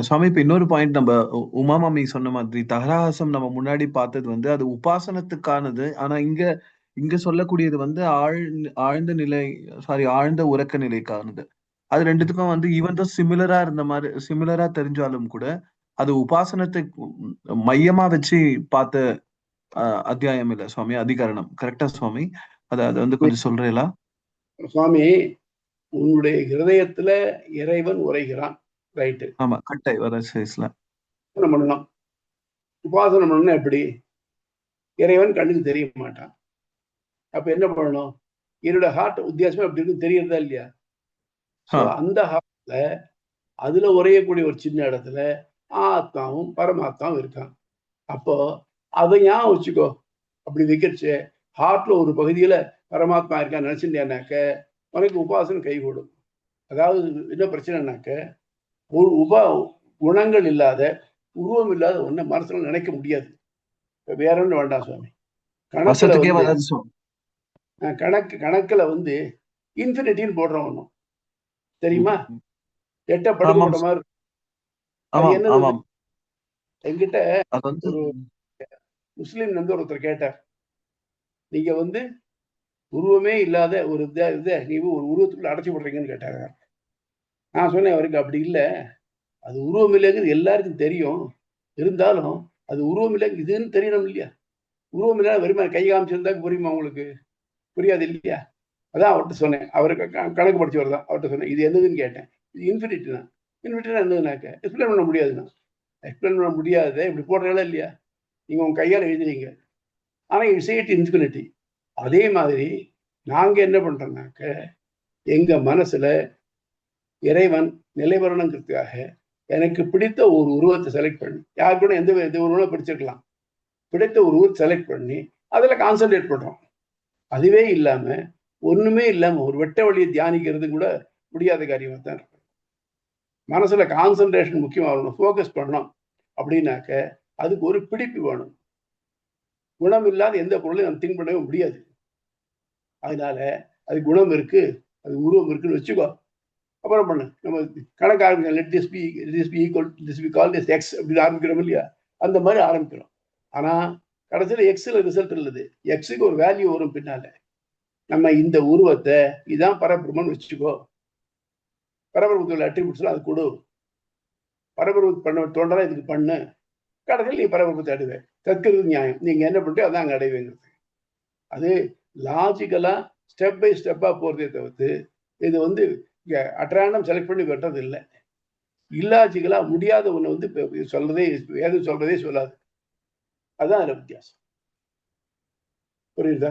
சுவாமி இப்ப இன்னொரு பாயிண்ட், நம்ம உமா மாமி சொன்ன மாதிரி தகராசம் நம்ம முன்னாடி பார்த்தது வந்து அது உபாசனத்துக்கானது. ஆனா இங்க சொல்லக்கூடியது வந்து ஆழ்ந்த நிலை, ஆழ்ந்த உறக்க நிலைக்கானது. அது ரெண்டுத்துக்கும் வந்து ஈவன் தான் சிமிலரா தெரிஞ்சாலும் கூட அது உபாசனத்தை மையமா வச்சு பார்த்த அத்தியாயம் இல்ல சுவாமி, அதிகரணம். கரெக்டா சுவாமி? அது வந்து கொஞ்சம் சொல்றீங்களா சுவாமி? உன்னுடைய ஹிருதயத்துல இறைவன் உரைகிறான், ரைட்டு? ஆமா, கட்டை வர சைஸ்ல பண்ணணும். உபாசனம் பண்ணணும் எப்படி? இறைவன் கண்ணுக்கு தெரிய மாட்டான். அப்ப என்ன பண்ணணும்? என்னோட ஹார்ட் வித்தியாசமா எப்படி இருக்கு தெரியறதா இல்லையா? அந்த ஹார்ட்ல அதுல உரையக்கூடிய ஒரு சின்ன இடத்துல ஆத்மாவும் பரமாத்மாவும் இருக்கான். அப்போ அதை ஞாபகம் வச்சுக்கோ. அப்படி வைக்கிறச்சு ஹார்ட்ல ஒரு பகுதியில பரமாத்மா இருக்கான்னு நினைச்சுட்டேனாக்க உனக்கு உபாசனம் கைகூடும். அதாவது என்ன பிரச்சனைனாக்க ஒரு குணங்கள் இல்லாத உருவம் இல்லாத ஒண்ணு மனசுல நினைக்க முடியாது. வேற ஒண்ணு வேண்டாம் சுவாமி. கணக்குல வந்து இன்ஃபினிட்டின்னு போடுறோம் ஒண்ணும் தெரியுமா? எட்ட படுக்க மாதிரி என்கிட்ட ஒரு முஸ்லீம் வந்து ஒருத்தர் கேட்டார், நீங்க வந்து உருவமே இல்லாத ஒரு இதை நீ ஒரு உருவத்துக்குள்ள அடைச்சி விடுறீங்கன்னு கேட்டாங்க. நான் சொன்னேன் அவருக்கு அப்படி இல்லை, அது உருவம் இல்லைங்கிறது எல்லாருக்கும் தெரியும், இருந்தாலும் அது உருவம் இல்லை இதுன்னு தெரியணும் இல்லையா? உருவம் இல்லாத வெறுமை கை காமிச்சிருந்தா புரியுமா உங்களுக்கு? புரியாது இல்லையா? அதான் அவர்கிட்ட சொன்னேன். அவருக்கு கணக்கு படிச்சவர் தான். அவர்கிட்ட சொன்னேன் இது என்னதுன்னு கேட்டேன். இது இன்ஃபினிட்டி தான். இன்ஃபினிட்டி என்னதுனாக்க எக்ஸ்பிளைன் பண்ண முடியாதுண்ணா. எக்ஸ்பிளைன் பண்ண முடியாது. இப்படி போடுறீங்களா இல்லையா? நீங்க உங்க கையால் எழுதுறீங்க, ஆனா இட் இன்ஃபினிட்டி. அதே மாதிரி நாங்க என்ன பண்றோம்னாக்க எங்க மனசுல இறைவன் நிலைவரணுங்கிறதுக்காக எனக்கு பிடித்த ஒரு உருவத்தை செலக்ட் பண்ணி, யாரு கூட எந்த உருவம் பிடிச்சிருக்கலாம், பிடித்த ஒரு உருவத்தை செலக்ட் பண்ணி அதுல கான்சென்ட்ரேட் பண்றோம். அதுவே இல்லாம ஒண்ணுமே இல்லாம ஒரு வெட்ட வழியை தியானிக்கிறது கூட முடியாத காரியமா தான் இருக்கு. மனசுல கான்சென்ட்ரேஷன் முக்கியமாகணும், ஃபோக்கஸ் பண்ணணும். அப்படின்னாக்க அதுக்கு ஒரு பிடிப்பு வேணும். குணம் இல்லாத எந்த பொருளையும் நம்ம திங்க் பண்ணவே முடியாது. அதனால அது குணம் இருக்கு, அது உருவம் இருக்குன்னு வச்சுக்கோ. அப்புறம் பண்ணு, நம்ம கணக்கு ஆரம்பிக்கிறோம். Let this be equal this be call this X அப்படின்னு ஆரம்பிக்கிறோம் இல்லையா? அந்த மாதிரி ஆரம்பிக்கிறோம். ஆனா கடைசியில் எக்ஸ்ல ரிசல்ட் இல்லது. எக்ஸுக்கு ஒரு வேல்யூ வரும் பின்னால. நம்ம இந்த உருவத்தை இதான் பரபிரம்மன் வச்சுக்கோ, பரபிரமத்துல அட்ரிபியூட்ஸ்லாம் அது கொடு, பரபிரமத்து பண்ண தோன்றதா இதுக்கு பண்ணு, கடைசியில் நீ பரபிரமத்தை அடைவே. தற்கிறது நியாயம். நீங்க என்ன பண்ணிட்டு அதான் அங்கே அடைவேங்கிறது. அது லாஜிக்கலா ஸ்டெப் பை ஸ்டெப்பா போறதே தவிர்த்து இது வந்து அட்ராண்டம் செலக்ட் பண்ணி வெட்டுறது இல்லை. இல்லாஜிக்கலா முடியாத ஒண்ணு வந்து சொல்றதே எது சொல்றதே சொல்லாது. அதுதான் அதுல வித்தியாசம். புரியுதா?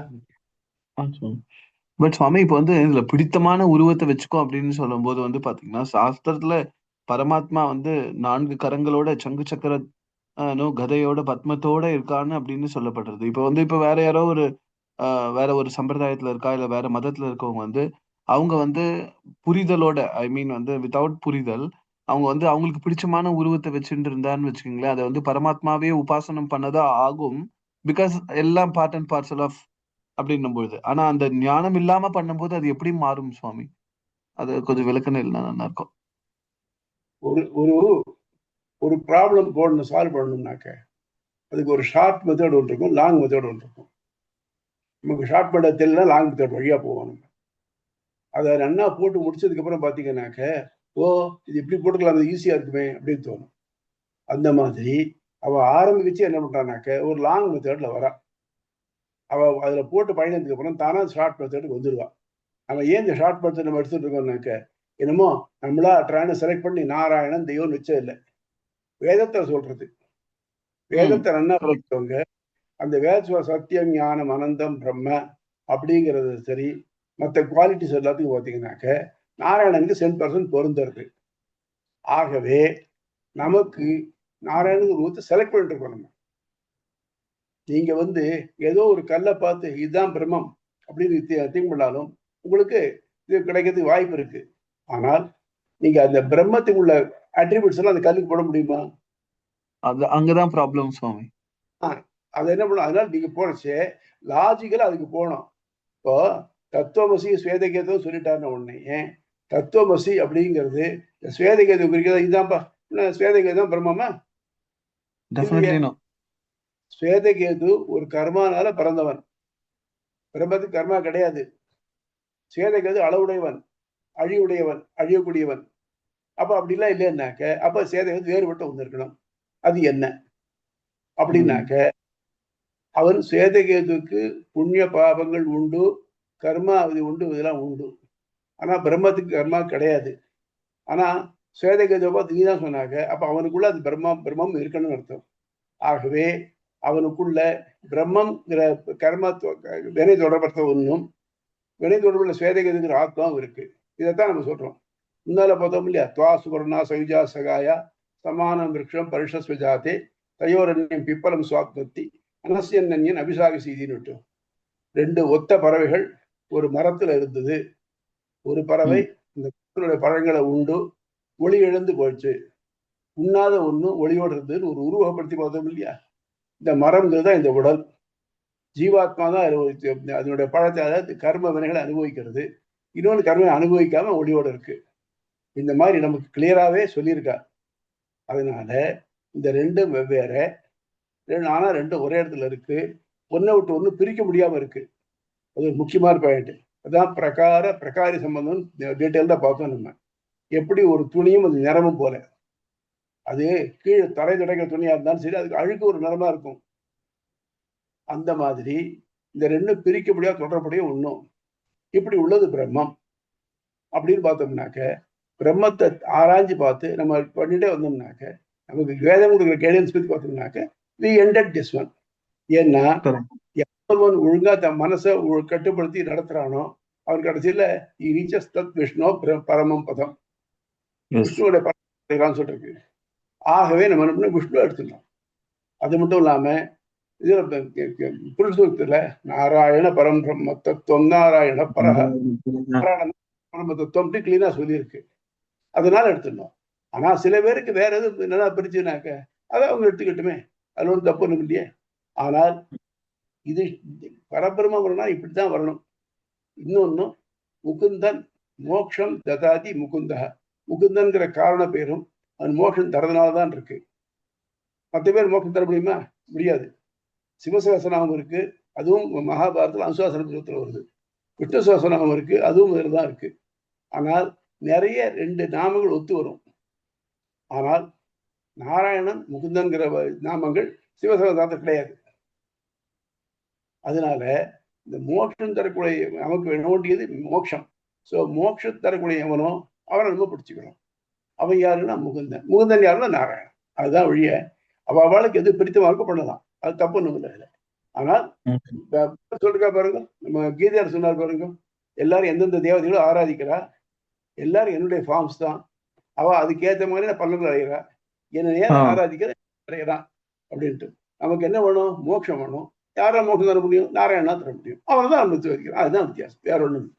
பட் சுவாமி இப்ப வந்து இதுல பிடித்தமான உருவத்தை வச்சுக்கோ அப்படின்னு சொல்லும் போது வந்து பாத்தீங்கன்னா சாஸ்திரத்துல பரமாத்மா வந்து 4 கரங்களோட சங்கு சக்கர கதையோட பத்மத்தோட இருக்கான்னு அப்படின்னு சொல்லப்படுறது. இப்ப வந்து இப்ப வேற யாரோ ஒரு வேற ஒரு சம்பிரதாயத்துல இருக்கா இல்ல வேற மதத்துல இருக்கவங்க வந்து அவங்க வந்து புரிதலோட ஐ மீன் வந்து வித்தவுட் புரிதல் அவங்க வந்து அவங்களுக்கு பிடிச்சமான உருவத்தை வச்சுட்டு இருந்தான்னு வச்சுக்கோங்களேன், அதை வந்து பரமாத்மாவே உபாசனம் பண்ணதா ஆகும். பிகாஸ் எல்லாம் பார்ட் அண்ட் பார்சல் ஆஃப் அப்படின்னும் பொழுது. ஆனா அந்த ஞானம் இல்லாம பண்ணும்போது அது எப்படி மாறும் சுவாமி? அது கொஞ்சம் விளக்கணும் இல்லைன்னா நல்லா இருக்கும். ஒரு ஒரு ஒரு ப்ராப்ளம் போடணும், சால்வ் பண்ணணும்னாக்க அதுக்கு ஒரு ஷார்ட் மெத்தட் ஒன்று இருக்கும், லாங் மெத்தட் ஒன்று இருக்கும். நமக்கு ஷார்ட் மெத்தட் தெரியல, லாங் மெத்தட் வழியா போவோம் நம்ம. அதை நன்னா போட்டு முடிச்சதுக்கு அப்புறம் பாத்தீங்கன்னாக்க, ஓ இது இப்படி போட்டுக்கலாம், அது ஈஸியா இருக்குமே அப்படின்னு தோணும். அந்த மாதிரி அவ ஆரம்பிச்சு என்ன பண்றானாக்க ஒரு லாங் மெத்தட்ல வரா. அவ அதுல போட்டு பயணத்துக்கு அப்புறம் தானா ஷார்ட் மெத்தடுக்கு வந்துடுவா. நம்ம ஏன் இந்த ஷார்ட் மெத்தட் நம்ம எடுத்துட்டு இருக்கோம்னாக்க, என்னமோ நம்மளா ட்ரான செலக்ட் பண்ணி நாராயணன் தெய்வம் நிச்சயம் இல்லை. வேதத்தை சொல்றது, வேதத்தை நன்னா படித்தவங்க அந்த வேத சத்தியம் ஞானம் அனந்தம் பிரம்ம அப்படிங்கிறது சரி, மற்ற குவாலிட்டிஸ் எல்லாத்துக்கும் பார்த்தீங்கன்னாக்க நாராயணனுக்கு 100% பொருந்துறது. ஆகவே நமக்கு நாராயணனுக்கு ரூத்தை செலக்ட் பண்ணிட்டு இருக்கோம் நம்ம. நீங்க வந்து ஏதோ ஒரு கல்லை பார்த்து இதுதான் பிரம்மம் அப்படின்னு திங்க் பண்ணாலும் உங்களுக்கு இது கிடைக்கிறதுக்கு வாய்ப்பு இருக்கு. ஆனால் நீங்க அந்த பிரம்மத்துக்கு உள்ள அட்ரிபியூட்ஸ் எல்லாம் அந்த கல்லுக்கு போட முடியுமா? அது அங்கதான் ப்ராப்ளம் சுவாமி. அது என்ன பண்ணும், அதனால நீங்க போனச்சே லாஜிக்கலா அதுக்கு போகணும். இப்போ தத்துவமசி ஸ்வேதகேதும் சொல்லிட்டாருன்னு உடனே தத்துவமசி அப்படிங்கிறது ஸ்வேதகேது குறிக்கிறதா இதுதான்ப்பா ஸ்வேதகேது தான் பிரம்மமா? ஸ்வேதகேது ஒரு கர்மானால பிறந்தவன், பிரம்மத்துக்கு கர்மா கிடையாது. ஸ்வேதகேது அளவுடையவன், அழிவுடையவன், அழியக்கூடியவன். அப்ப அப்படிலாம் இல்லைன்னாக்க அப்ப ஸ்வேதகேது வேறுபட்டு வந்திருக்கணும். அது என்ன அப்படின்னாக்க அவன் ஸ்வேதகேதுக்கு புண்ணிய பாபங்கள் உண்டு, கர்மா அது உண்டு, இதெல்லாம் உண்டு. ஆனா பிரம்மத்துக்கு கர்மா கிடையாது. ஆனா ஸ்வேதகேதுவை பார்த்து நீ தான் சொன்னாங்க, அப்ப அவனுக்குள்ள அது பிரம்மம் இருக்கணும்னு அர்த்தம். ஆகவே அவனுக்குள்ள பிரம்மங்கிற கர்ம வினை தொடர்பற்ற ஒன்றும் வினை தொடர்புள்ள ஸ்வேதகேதுங்கிற ஆத்மாவும் இருக்கு. இதைத்தான் நம்ம சொல்றோம். முன்னால பார்த்தோம் இல்லையா, துவா சுவர்ணா சயுஜா சகாயா சமானம் விரக்ஷம் பரிஷஸ்வஜாத்தே தயோரண்யம் பிப்பலம் சுவாத்மத்தி அனசியன்யன் அபிஷாக செய்தின்னு 2 ஒத்த பறவைகள் ஒரு மரத்துல இருந்தது. ஒரு பறவை இந்த மரத்தினுடைய பழங்களை உண்டு ஒளி இழந்து போயிடுச்சு, உண்ணாத ஒண்ணு ஒளியோடு இருந்ததுன்னு ஒரு உருவகப்படுத்தி பார்த்தோம் இல்லையா. இந்த மரம்ங்கிறது தான் இந்த உடல். ஜீவாத்மா தான் அதனுடைய பழத்தை, அதாவது கர்ம வினைகளை அனுபவிக்கிறது. இன்னொன்று கர்ம அனுபவிக்காம ஒளியோடு இருக்கு. இந்த மாதிரி நமக்கு கிளியராகவே சொல்லியிருக்கா. அதனால இந்த ரெண்டும் வெவ்வேறு, ஆனா ரெண்டும் ஒரே இடத்துல இருக்கு. ஒன்றை விட்டு ஒன்று பிரிக்க முடியாம இருக்கு. அது ஒரு முக்கியமான பாயிண்ட். அதான் பிரகாரி சம்பந்தம் டீட்டெயில்டா பார்த்தோம் நம்ம. எப்படி ஒரு துணியும் அது நிறமும் போல, அது கீழே தரை துடைக்கிற துணியா இருந்தாலும் சரி அதுக்கு அழுக்கு ஒரு நிறமா இருக்கும். அந்த மாதிரி இந்த ரெண்டும் பிரிக்க முடியாத தொடர்புடைய ஒண்ணும். இப்படி உள்ளது பிரம்மம் அப்படின்னு பார்த்தோம்னாக்க, பிரம்மத்தை ஆராய்ஞ்சு பார்த்து நம்ம பண்ணிட்டே வந்தோம்னாக்க, நமக்கு வேதம் கொடுக்குற கைடன்ஸ் பத்தி பார்த்தோம்னாக்க வி எண்டட் திஸ் ஒன். ஏன்னா எவன் ஒழுங்கா தன் மனசை கட்டுப்படுத்தி நடத்துறானோ அவன் கடைசியில தத் விஷ்ணு பரமம் பதம், விஷ்ணுவோட பரம் சொல்றது. ஆகவே நம்ம விஷ்ணு எடுத்துக்கலாம். அது மட்டும் இல்லாம இதுல புருஷத்துல நாராயண பரம் பிரம்ம தத்துவம், நாராயண பரஹ பரம தத்துவம் கிளீனா சொல்லியிருக்கு. அதனால எடுத்துடணும். ஆனா சில பேருக்கு வேற எதுவும் என்னன்னா பிரிச்சுனாக்க அதை அவங்க எடுத்துக்கிட்டுமே, அது ஒன்றும் தப்பு ஒண்ணும் இல்லையே. ஆனால் இது பரபிரம்மம் வரணும்னா இப்படித்தான் வரணும். இன்னொன்னு முகுந்தன் மோக்ஷம் ததாதி முகுந்த, முகுந்தன்கிற காரண பேரும் அவன் மோட்சம் தரதுனாலதான் இருக்கு. மற்ற பேர் மோட்சம் தர முடியுமா? முடியாது. சிவசகசநாமம் இருக்கு, அதுவும் மகாபாரதத்தில் அனுசாசனத்துல வருது. விஷ்ணு சகசநாமம் இருக்கு, அதுவும் இதுதான் இருக்கு. ஆனால் நிறைய 2 நாமங்கள் ஒத்து வரும். ஆனால் நாராயணன் முகுந்தன்கிற நாமங்கள் சிவசகசநாமத்தில் கிடையாது. அதனால இந்த மோட்சம் தரக்கூடிய நமக்கு வேண்டியது மோட்சம். ஸோ மோட்சம் தரக்கூடிய எவனோ அவனை ரொம்ப பிடிச்சிக்கணும். அவன் யாருன்னா முகுந்தன். முகுந்தன் யாருன்னா நாராயணன். அதுதான் வழிய. அவளுக்கு எது பிடித்த மார்க்க பண்ணலாம், அது தப்பு ஒண்ணும் இல்லை. ஆனால் சொல்லிருக்கா பாருங்க, நம்ம கீதையார் சொன்னார் பாருங்க, எல்லாரும் எந்தெந்த தேவதைகளும் ஆராதிக்கிறா, எல்லாரும் என்னுடைய ஃபார்ம்ஸ் தான். அவ அதுக்கேற்ற மாதிரி பலன்கள் அடைகிறா, என்ன நேரம் ஆராதிக்கிற அடைகிறான் அப்படின்ட்டு. நமக்கு என்ன வேணும்? மோட்சம் வேணும். யாரா மோட்சம் தர முடியும்? நாராயணா தர முடியும். அவனை தான் அனுமதி வைக்கிறான். அதுதான் வித்தியாசம், வேற ஒண்ணும் இல்லை.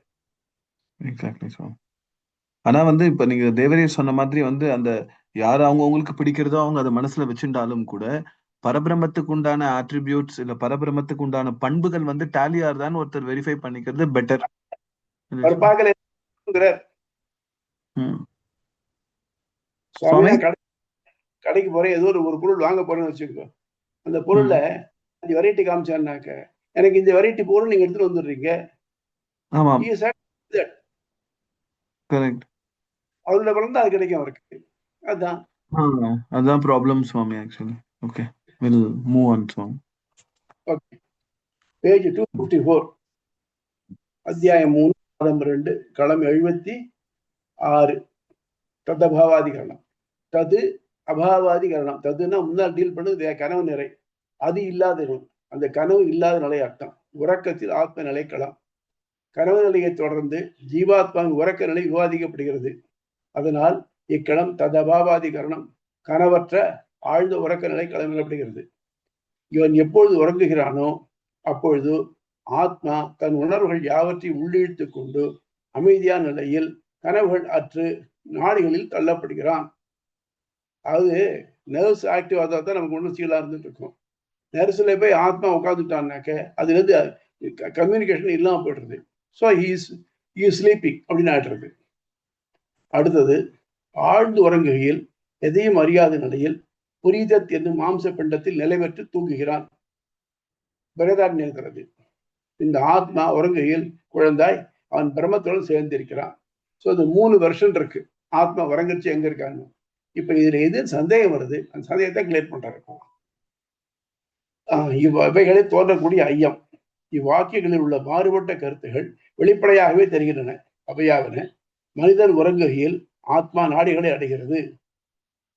Exactly sir. ஆனா வந்து இப்ப நீங்க தேவரீர் சொன்ன மாதிரி வந்து அந்த யார் அவங்கவுங்களுக்கு பிடிக்கிறதோ அவங்க அதை மனசுல வச்சுட்டாலும் கூட பரபிரமத்துக்கு உண்டான ஆட்ரிபியூட்ஸ் இல்ல பரபிரமத்துக்கு உண்டான பண்புகள் வந்து டேலி ஆறுதான்னு ஒருத்தர் வெரிஃபை பண்ணிக்கிறது பெட்டர். அவர் பார்க்கல கடைக்கு போறேன், ஏதோ ஒரு பொருள் வாங்க போறேன்னு வச்சுக்கோ. அந்த பொருள்ல 5 வெரைட்டி காமிச்சாருனாக்க, எனக்கு இந்த வெரைட்டி பொருள் நீங்க எடுத்துட்டு வந்துடுறீங்க. அவரோட பலன் தான் அது கிடைக்கும் அவருக்கு. அதான் problem Swami actually. Okay, will move on Swami. Okay, page 254, அத்தியாயம் 3, பாதம் 2, களம் 76. ததபாவாதிகரணம். தது அபாவாதிகரணம். ததுன்னா முன்னால் டீல் பண்ணது கனவு நிறை, அது இல்லாத அந்த கனவு இல்லாத நிலை அர்த்தம். உறக்கத்தில் ஆத்ம நிலை களம். கனவு நிலையை தொடர்ந்து ஜீவாத்மாவின் உறக்க நிலை விவாதிக்கப்படுகிறது. அதனால் இக்களம் ததபாவாதிகரணம், கனவற்ற ஆழ்ந்த உறக்க நிலை களம் எனப்படுகிறது. இவன் எப்பொழுது உறங்குகிறானோ அப்பொழுது ஆத்மா தன் உணர்வுகள் யாவற்றையும் உள்ளிழுத்து கொண்டு அமைதியான நிலையில் கனவுகள் அற்று நாடிகளில் தள்ளப்படுகிறான். அதாவது நர்வ்ஸ் ஆக்டிவ் ஆதான் தான் நமக்கு உணர்ச்சிகளா இருந்துட்டு இருக்கும். நர்வ்ஸ்ல போய் ஆத்மா உட்காந்துட்டான்னாக்க அதுல இருந்து கம்யூனிகேஷன் இல்லாம போயிடுறது. ஸோ ஹி இஸ் ஸ்லீப்பிங் அப்படின்னு ஆயிடுறது. அடுத்தது, ஆழ்ந்து உறங்குகையில் எதையும் அறியாத நிலையில் புரிதத் என்னும் மாம்ச பிண்டத்தில் நிலை பெற்று தூங்குகிறான். பிரதார் நினைக்கிறது. இந்த ஆத்மா உறங்குகையில் குழந்தாய் அவன் பிரம்மத்துடன் சேர்ந்திருக்கிறான். ஸோ அது 3 வருஷம் இருக்கு ஆத்மா உறங்கச்சு எங்க இருக்காங்க. இப்ப இதுல எது சந்தேகம் வருது, அந்த சந்தேகத்தை கிளியர் பண்றாரு. இவைகளை தோன்றக்கூடிய ஐயம், இவ்வாக்கியங்களில் உள்ள மாறுபட்ட கருத்துகள் வெளிப்படையாகவே தெரிகின்றன. அவையாவன: மனிதன் உறங்குகையில் ஆத்மா நாடிகளை அடைகிறது,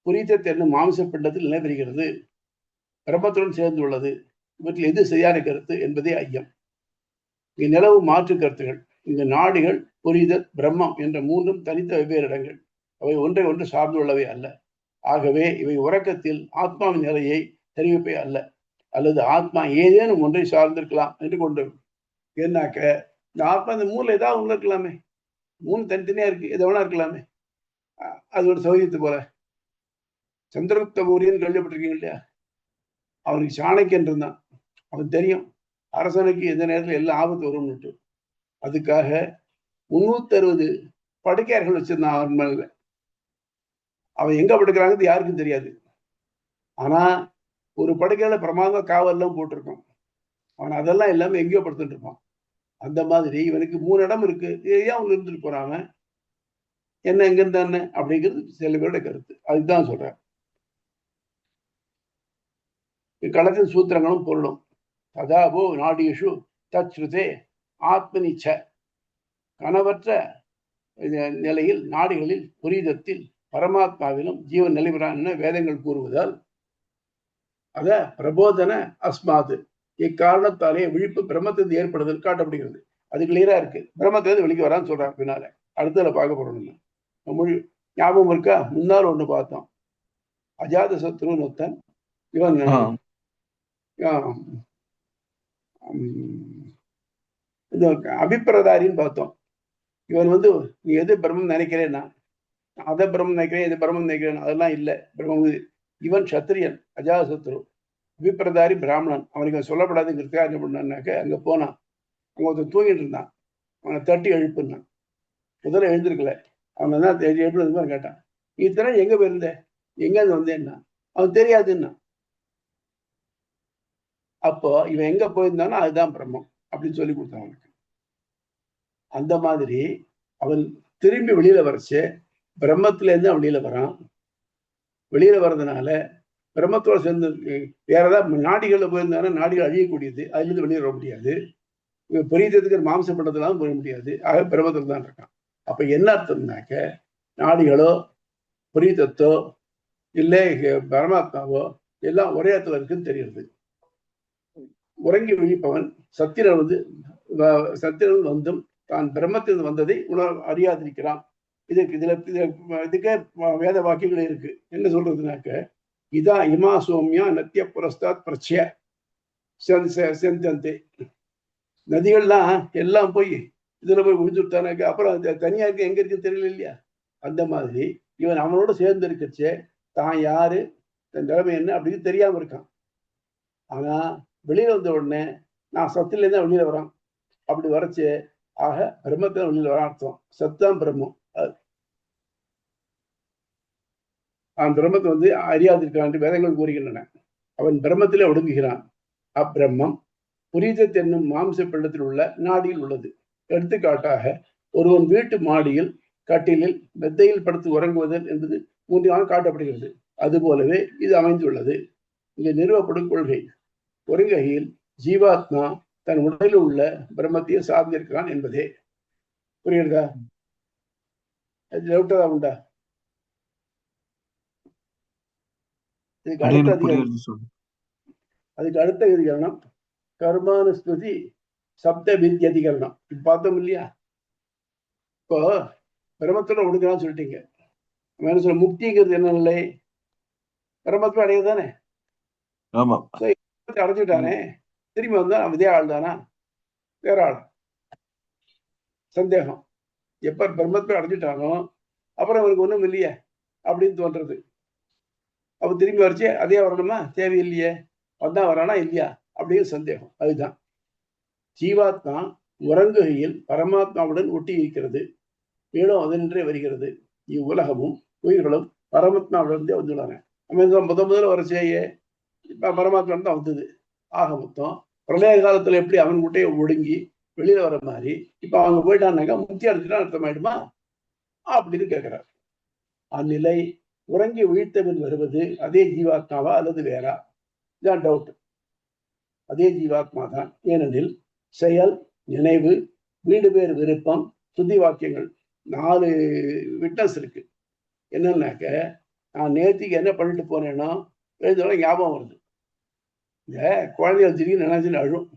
புரிதத் என்னும் மாம்ச பிண்டத்தில் நிலை பெறுகிறது, பிரம்மத்துடன் சேர்ந்துள்ளது. இவற்றில் எது சரியான கருத்து என்பதே ஐயம். இங்கு நிலவு மாற்று கருத்துகள். இந்த நாடிகள், புரிதத், பிரம்மம் என்ற 3ம் தனித்த வெவ்வேறு இடங்கள். அவை ஒன்றை ஒன்று சார்ந்துள்ளவை அல்ல. ஆகவே இவை உறக்கத்தில் ஆத்மாவின் நிலையை தெரிவிப்பவை அல்ல. அல்லது ஆத்மா ஏதேனும் ஒன்றை சார்ந்திருக்கலாம் என்று கொண்டு. ஏன்னாக்க இந்த ஆத்மா இந்த 3ல ஏதாவது ஒன்று இருக்கலாமே. 3 தனித்தனியா இருக்கு, எதை வேணா இருக்கலாமே. அது ஒரு சௌகரியத்து போல. சந்திரகுப்த மௌரியன் கேள்விப்பட்டிருக்கீங்க இல்லையா? அவனுக்கு சாணக்கியன் இருந்தான். அவன் தெரியும் அரசனுக்கு எந்த நேரத்தில் எல்லாம் ஆபத்து வரும்னுட்டு. அதுக்காக 360 படுக்கையர்கள் வச்சிருந்தான் அவன் மேல. அவன் எங்க படுக்கிறாங்கிறது யாருக்கும் தெரியாது. ஆனா ஒரு படுக்கையில பிரமாத காவல்லாம் போட்டிருக்கான். அவன் அதெல்லாம் இல்லாம எங்கேயோ படுத்துட்டு இருப்பான். அந்த மாதிரி இவனுக்கு 3 இடம் இருக்கு. ஏன் அவன் இருந்துட்டு போறாம என்ன எங்க இருந்தானே அப்படிங்கிறது சில பேருடைய கருத்து. அதுதான் சொல்றேன். இக்களத்தின் சூத்திரங்களும் பொருளும். ததாபோ நாடியஷு தச்ருதே ஆத்மனிச்ச. கனவற்ற நிலையில் நாடிகளில் புரிதத்தில் பரமாத்மாவிலும் ஜீவன் நிலைபெறான் என வேதங்கள் கூறுவதால் அத பிரபோதன அஸ்மாது, இக்காரணத்தாலே விழிப்பு பிரம்மத்திலிருந்து ஏற்படுதல் காட்டப்படுகிறது. அது கிளியரா இருக்கு. பிரம்மத்திலிருந்து வெளிக்கு வரான்னு சொல்றாங்க. பின்னால அடுத்ததுல பார்க்க போறோம். மொழி ஞாபகம் இருக்கா? முன்னால் ஒண்ணு பார்த்தோம். அஜாத சத்ருன்னு இவன் இந்த அபிப்பிரதாரின்னு பார்த்தோம். இவன் நீ எது பிரம்மம் நினைக்கிறேன்னா, அதை பிரம்மம் நினைக்கிறேன், எது பிரம்மம் நினைக்கிறேன், அதெல்லாம் இல்லை. பிரம்மம் இவன் சத்திரியன், அஜாத சத்ரு. அபிப்பிரதாரி பிராமணன். அவனுக்கு சொல்லப்படாதுங்கிறதுக்காக என்ன பண்ணான்னாக்க அங்க போனான். அங்க ஒருத்தன் தூங்கிட்டு இருந்தான். அவனை தட்டி எழுப்புனான். முதல்ல எழுந்திருக்கல. அவன் தான் எழுப்புனது கேட்டான், இத்தனை எங்க போயிருந்த, எங்க வந்தேன்னா. அவன் தெரியாதுன்னா. அப்போ இவன் எங்க போயிருந்தானோ அதுதான் பிரம்மம் அப்படின்னு சொல்லி கொடுத்தான் அவனுக்கு. அந்த மாதிரி அவன் திரும்பி வெளியில வரச்சு பிரம்மத்துல இருந்து அவன் வெளியில வரான். வெளியில வர்றதுனால பிரம்மத்தோட சேர்ந்து வேற ஏதாவது நாடிகள்ல போயிருந்தானா நாடிகள் அழியக்கூடியது, அதுல இருந்து வெளியே வர முடியாது. புரிதத்துக்கு மாம்சப்பட்டதெல்லாம் போக முடியாது. ஆக பிரம்மத்தில் தான் இருக்கான். அப்ப என்ன அர்த்தம்னாக்க, நாடிகளோ புரிதத்தோ இல்லை பரமாத்மாவோ எல்லாம் ஒரே இடத்துல இருக்குன்னு தெரியுது. உறங்கி விழிப்பவன் சத்திரன் வந்தும் தான் பிரம்மத்தில் வந்ததை அறியாதிருக்கிறான். இதுக்கே வேத வாக்கியங்கள் இருக்கு. என்ன சொல்றதுனாக்க, இதா இமா சோம்யா நத்திய புரஸ்தாத் பிரச்சய செந்தந்தே. நதிகள்லாம் எல்லாம் போய் இதுல போய் விழுந்துட்டானாக்க அப்புறம் தனியா இருக்க எங்க இருக்குன்னு தெரியல இல்லையா? அந்த மாதிரி இவன் அவனோட சேர்ந்து இருக்கச்சே தான் யாரு, தன் நிலைமை என்ன அப்படின்னு தெரியாம இருக்கான். ஆனா வெளியில வந்த உடனே நான் சத்துல தான் வெளியில வரான். அப்படி வரைச்சு ஆக பிரம்மத்தான் வெளியில வர அர்த்தம். சத்தான் பிரம்மம். அவன் பிரம்மத்தை அறியாதிருக்கான் என்று வேதங்கள் கூறுகின்றன. அவன் பிரம்மத்திலே ஒடுங்குகிறான். அப்பிரம்மம் புரிதத் என்னும் மாம்ச பிண்டத்தில் உள்ள நாடியில் உள்ளது. எடுத்துக்காட்டாக ஒருவன் வீட்டு மாடியில் கட்டிலில் மெத்தையில் படுத்து உறங்குவதல் என்பது மூன்றாக காட்டப்படுகிறது. அதுபோலவே இது அமைந்துள்ளது. இங்கே நிறுவப்படும் கொள்கை ஒருங்கையில் ஜீவாத்மா தன் உடலில் உள்ள பிரம்மத்தையே சார்ந்திருக்கிறான் என்பதே. புரியுறதா? டவுட்டா உண்டா? அதுக்கு அடுத்த அதிகரணம் கர்மானுஸ்மிருதி சப்த வித்தி அதிகரணம். இப்ப பார்த்தோம் இல்லையா? இப்போ பிரம்மத்துல ஒடுக்கிறான்னு சொல்லிட்டீங்க. சொல்ல முக்திங்கிறது என்ன இல்லை? பிரம்மத்துல அடையதானே. அடைஞ்சுட்டானே, திரும்பி வந்தா இதே ஆள் தானா வேற ஆள்? சந்தேகம். எப்ப பிரம்மத்துல அடைஞ்சிட்டானோ அப்புறம் அவனுக்கு ஒண்ணும் இல்லையே அப்படின்னு தோன்றது. அப்ப திரும்பி வரைச்சு அதே வரணுமா? தேவையில்லையே. வந்தா வரானா இல்லையா அப்படின்னு சந்தேகம். அதுதான் ஜீவாத்மா உறங்குகையில் பரமாத்மாவுடன் ஒட்டி இருக்கிறது. மேலும் அதனின்றே வருகிறது. இவ்வுலகமும் உயிர்களும் பரமாத்மாவிலிருந்தே வந்துள்ளாங்க. நம்ம முதல்ல வரைச்சேயே இப்ப பரமாத்மா தான் வந்தது. ஆக மொத்தம் பிரளய காலத்துல எப்படி அவன் கூட்டையே ஒடுங்கி வெளியில வர மாதிரி இப்ப அவங்க போயிட்டான்னாக்கா முக்தி அடைஞ்சுட்டா அர்த்தமாயிடுமா அப்படின்னு கேட்கிறார். அந்நிலை உறங்கி வீழ்த்தவன் வருவது அதே ஜீவாத்மாவா அல்லது வேறா? இதான் டவுட். அதே ஜீவாத்மா தான். ஏனெனில் செயல், நினைவு, வீடு பேர் விருப்பம், சுத்தி வாக்கியங்கள் 4 விட்னஸ் இருக்கு. என்னன்னாக்க நான் நேற்றுக்கு என்ன பண்ணிட்டு போனேன்னா எழுதோட ஞாபகம் வருது. இந்த குழந்தைகள் திடீர்னு நினைச்சுன்னு அழும்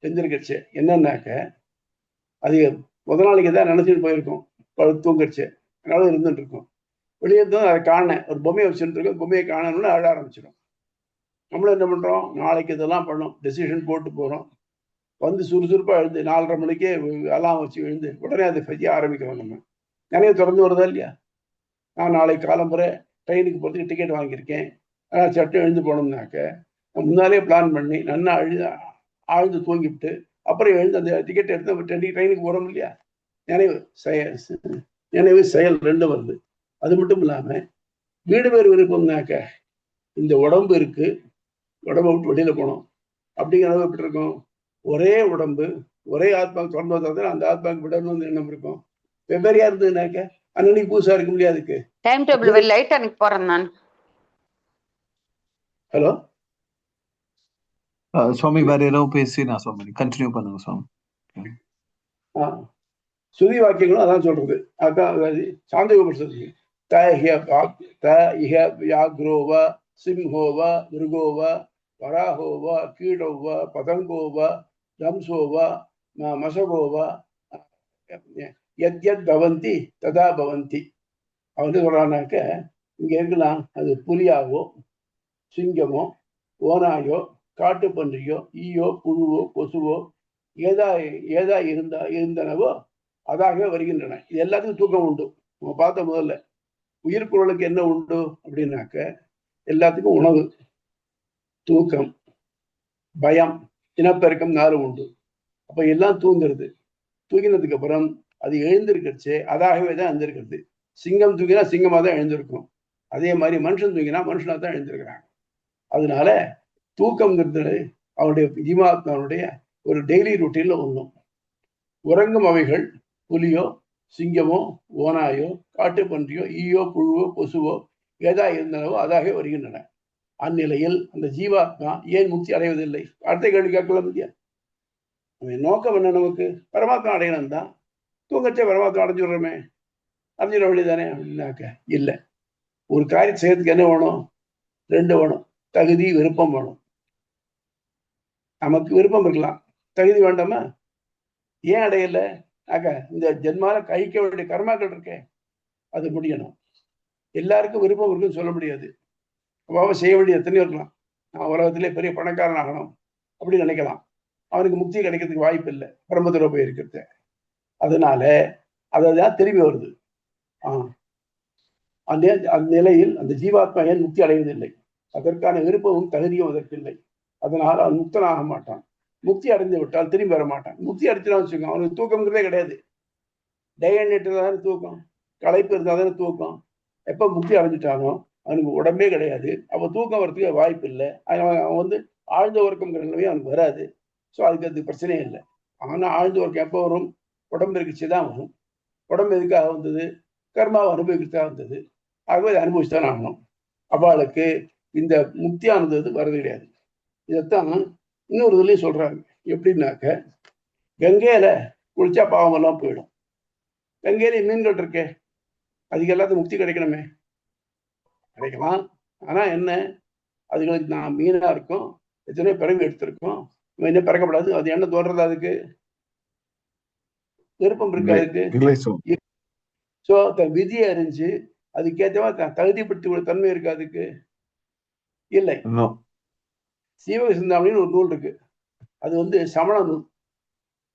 தெரிஞ்சிருக்கச்சு. என்னன்னாக்க அது முதல் நாளைக்கு தான் நினைச்சிட்டு போயிருக்கோம். தூங்கிடுச்சு, அதனால இருந்துட்டு இருக்கோம். வெளியே தான் அதை காண ஒரு பொம்மையை வச்சுட்டு இருக்கோம். பொம்மையை காணணும்னு அழ ஆரம்பிச்சிடும். நம்மளும் என்ன பண்றோம்? நாளைக்கு இதெல்லாம் பண்ணோம், டெசிஷன் போட்டு போறோம். சுறுசுறுப்பா எழுந்து 4:30 மணிக்கே அலாம் வச்சு எழுந்து உடனே அதை செய்ய ஆரம்பிக்கிறோம். நம்ம நிறைய திறந்து வருதா இல்லையா? நான் நாளைக்கு காலம்புரை ட்ரெயினுக்கு போகிறதுக்கு டிக்கெட் வாங்கியிருக்கேன், ஆனால் சட்டம் எழுந்து போனோம்னாக்க முன்னாலே பிளான் பண்ணி நன்னா ஆழ்ந்து தூங்கிவிட்டு அப்புறம் எழுந்து அந்த டிக்கெட் எடுத்து ட்ரெயினுக்கு போகிறோம் இல்லையா? நினைவு செயல் 2 வருது. அது மட்டும் இல்லாம வீடு பேர் விருப்பம்னாக்க இந்த உடம்பு இருக்கு, உடம்பை விட்டு வெளியில போனோம் அப்படிங்கிற அளவு எப்படி இருக்கும்? ஒரே உடம்பு ஒரே ஆத்மாவுக்கு தொடர்ந்து வந்தா அந்த ஆத்மாவுக்கு விடணும்னு எண்ணம் இருக்கும். வெவ்வேறையா இருந்ததுனாக்க அன்னைக்கு புதுசா இருக்க முடியாதுக்கு. டைம் டேபிள் லைட் அன்னைக்கு போறேன் நான். ஹலோ சுவாமி, வேற ஏதோ பேசினா சுவாமி கண்டினியூ பண்ணுங்க சுவாமி. சுதி வாக்கியங்களும் அதான் சொல்றது. அதான் சாந்தோபனிஷத்து யாக்ரோவா சிம்ஹோவா மிருகோவா வராஹோவா கீடோவா பதங்கோவா தம்சோவா மசகோவா யத் பவந்தி ததா பவந்தி. அவன் சொல்றானாக்க இங்க இருக்கலாம் அது புலியாவோ சிங்கமோ ஓனாயோ காட்டு பன்றியோ ஈயோ புழுவோ கொசுவோ ஏதா இருந்தனவோ அதாகவே வருகின்றன. இது எல்லாத்துக்கும் தூக்கம் உண்டு. நம்ம பார்த்த முதல்ல உயிர் பொருளுக்கு என்ன உண்டு அப்படின்னாக்க எல்லாத்துக்கும் உணவு, தூக்கம், பயம், இனப்பெருக்கம் 4 உண்டு. அப்ப எல்லாம் தூங்குறது. தூங்கினதுக்கு அப்புறம் அது எழுந்திருக்கிறச்சு அதாகவே தான் எழுந்திருக்கிறது. சிங்கம் தூங்கினா சிங்கமா தான் எழுந்திருக்கும். அதே மாதிரி மனுஷன் தூங்கினா மனுஷனா தான் எழுந்திருக்கிறாங்க. அதனால தூக்கம்ங்கிறது அவனுடைய ஜீவாத்மாவுடைய ஒரு டெய்லி ரூட்டீன்ல ஒண்ணும். உறங்கும் அவைகள் புலியோ சிங்கமோ ஓனாயோ காட்டு பன்றியோ ஈயோ புழுவோ கொசுவோ ஏதா இருந்தனவோ அதாக வருகின்றன. அந்நிலையில் அந்த ஜீவாத்மா ஏன் முக்தி அடைவதில்லை? அடுத்த கேள்வி கேட்கலாம் இல்லையா? நோக்கம் என்ன? நமக்கு பரமாத்மா அடையணும் தான். தூங்கச்சே பரமாத்மா அடைஞ்சுடுறோமே, அடைஞ்சிட வேண்டியதானே அப்படின்னாக்க இல்லை. ஒரு காரியம் செய்யறதுக்கு என்ன வேணும்? 2 வேணும். தகுதி, விருப்பம் வேணும். நமக்கு விருப்பம் இருக்கலாம், தகுதி வேண்டாமா? ஏன் அடையல? இந்த ஜென்மால கழிக்க வேண்டிய கர்மாக்கள் இருக்கே, அது முடியணும். எல்லாருக்கும் விருப்பம் இருக்குன்னு சொல்ல முடியாது. அப்பாவை செய்ய வேண்டிய எத்தனையோ இருக்கலாம். நான் உலகத்திலே பெரிய பணக்காரன் ஆகணும் அப்படின்னு நினைக்கலாம். அவனுக்கு முக்தி கிடைக்கிறதுக்கு வாய்ப்பு இல்லை, பிரம்மத்துல போய் இருக்கிறது. அதனால அதான் திரும்பி வருது. அந்த நிலையில் அந்த ஜீவாத்மா ஏன் முக்தி அடைவதில்லை? அதற்கான விருப்பமும் தகுதியும் அதற்கு இல்லை. அதனால் அவன் முக்தனாக மாட்டான். முக்தி அடைந்து விட்டால் திரும்பி வர மாட்டான். முக்தி அடைச்சுனா வச்சுக்கோங்க, அவனுக்கு தூக்கம்ங்கிறதே கிடையாது. டே அண்ட் நைட் தானே தூக்கம், களைப்பு இருந்தால் தானே தூக்கம். எப்போ முக்தி அடைஞ்சிட்டானோ அவனுக்கு உடம்பே கிடையாது. அப்போ தூக்கம் வரத்துக்கு வாய்ப்பு இல்லை. அவன் வந்து ஆழ்ந்த உறக்கம்ங்கிற நிலைமை அவனுக்கு வராது. ஸோ அதுக்கு அது பிரச்சனையே இல்லை. ஆனால் ஆழ்ந்த உறக்கம் எப்போ வரும்? உடம்பு இருக்குச்சு தான் வரும். உடம்பு எதுக்காக வந்தது? கர்மாவை அனுபவிக்கிறதுக்காக வந்தது. ஆகவே அதை அனுபவிச்சுதான் ஆகணும். அவளுக்கு இந்த முக்தியானது வர்றது கிடையாது. இதைத்தான் இன்னொரு இதுலையும் சொல்றாங்க. எப்படின்னாக்க, கங்கையில குளிச்சா பாவம் எல்லாம் போயிடும். கங்கையில மீன்கள் இருக்கே, அதுக்கு எல்லாத்துக்கும் முக்தி கிடைக்கணுமே. கிடைக்கலாம். ஆனா என்ன, அதுகளுக்கு நான் மீனா இருக்கும், எத்தனையோ பிறகு எடுத்திருக்கோம், என்ன பிறக்கப்படாது. அது என்ன தோன்றது? அதுக்கு விருப்பம் இருக்கு. அதுக்கு சோ தன் விதியை அறிஞ்சு அதுக்கேற்றவா தகுதிப்படுத்தி தன்மை இருக்கு அதுக்கு இல்லை. சீவக சிந்தாமணின்னு ஒரு நூல் இருக்கு. அது வந்து சமண நூல்.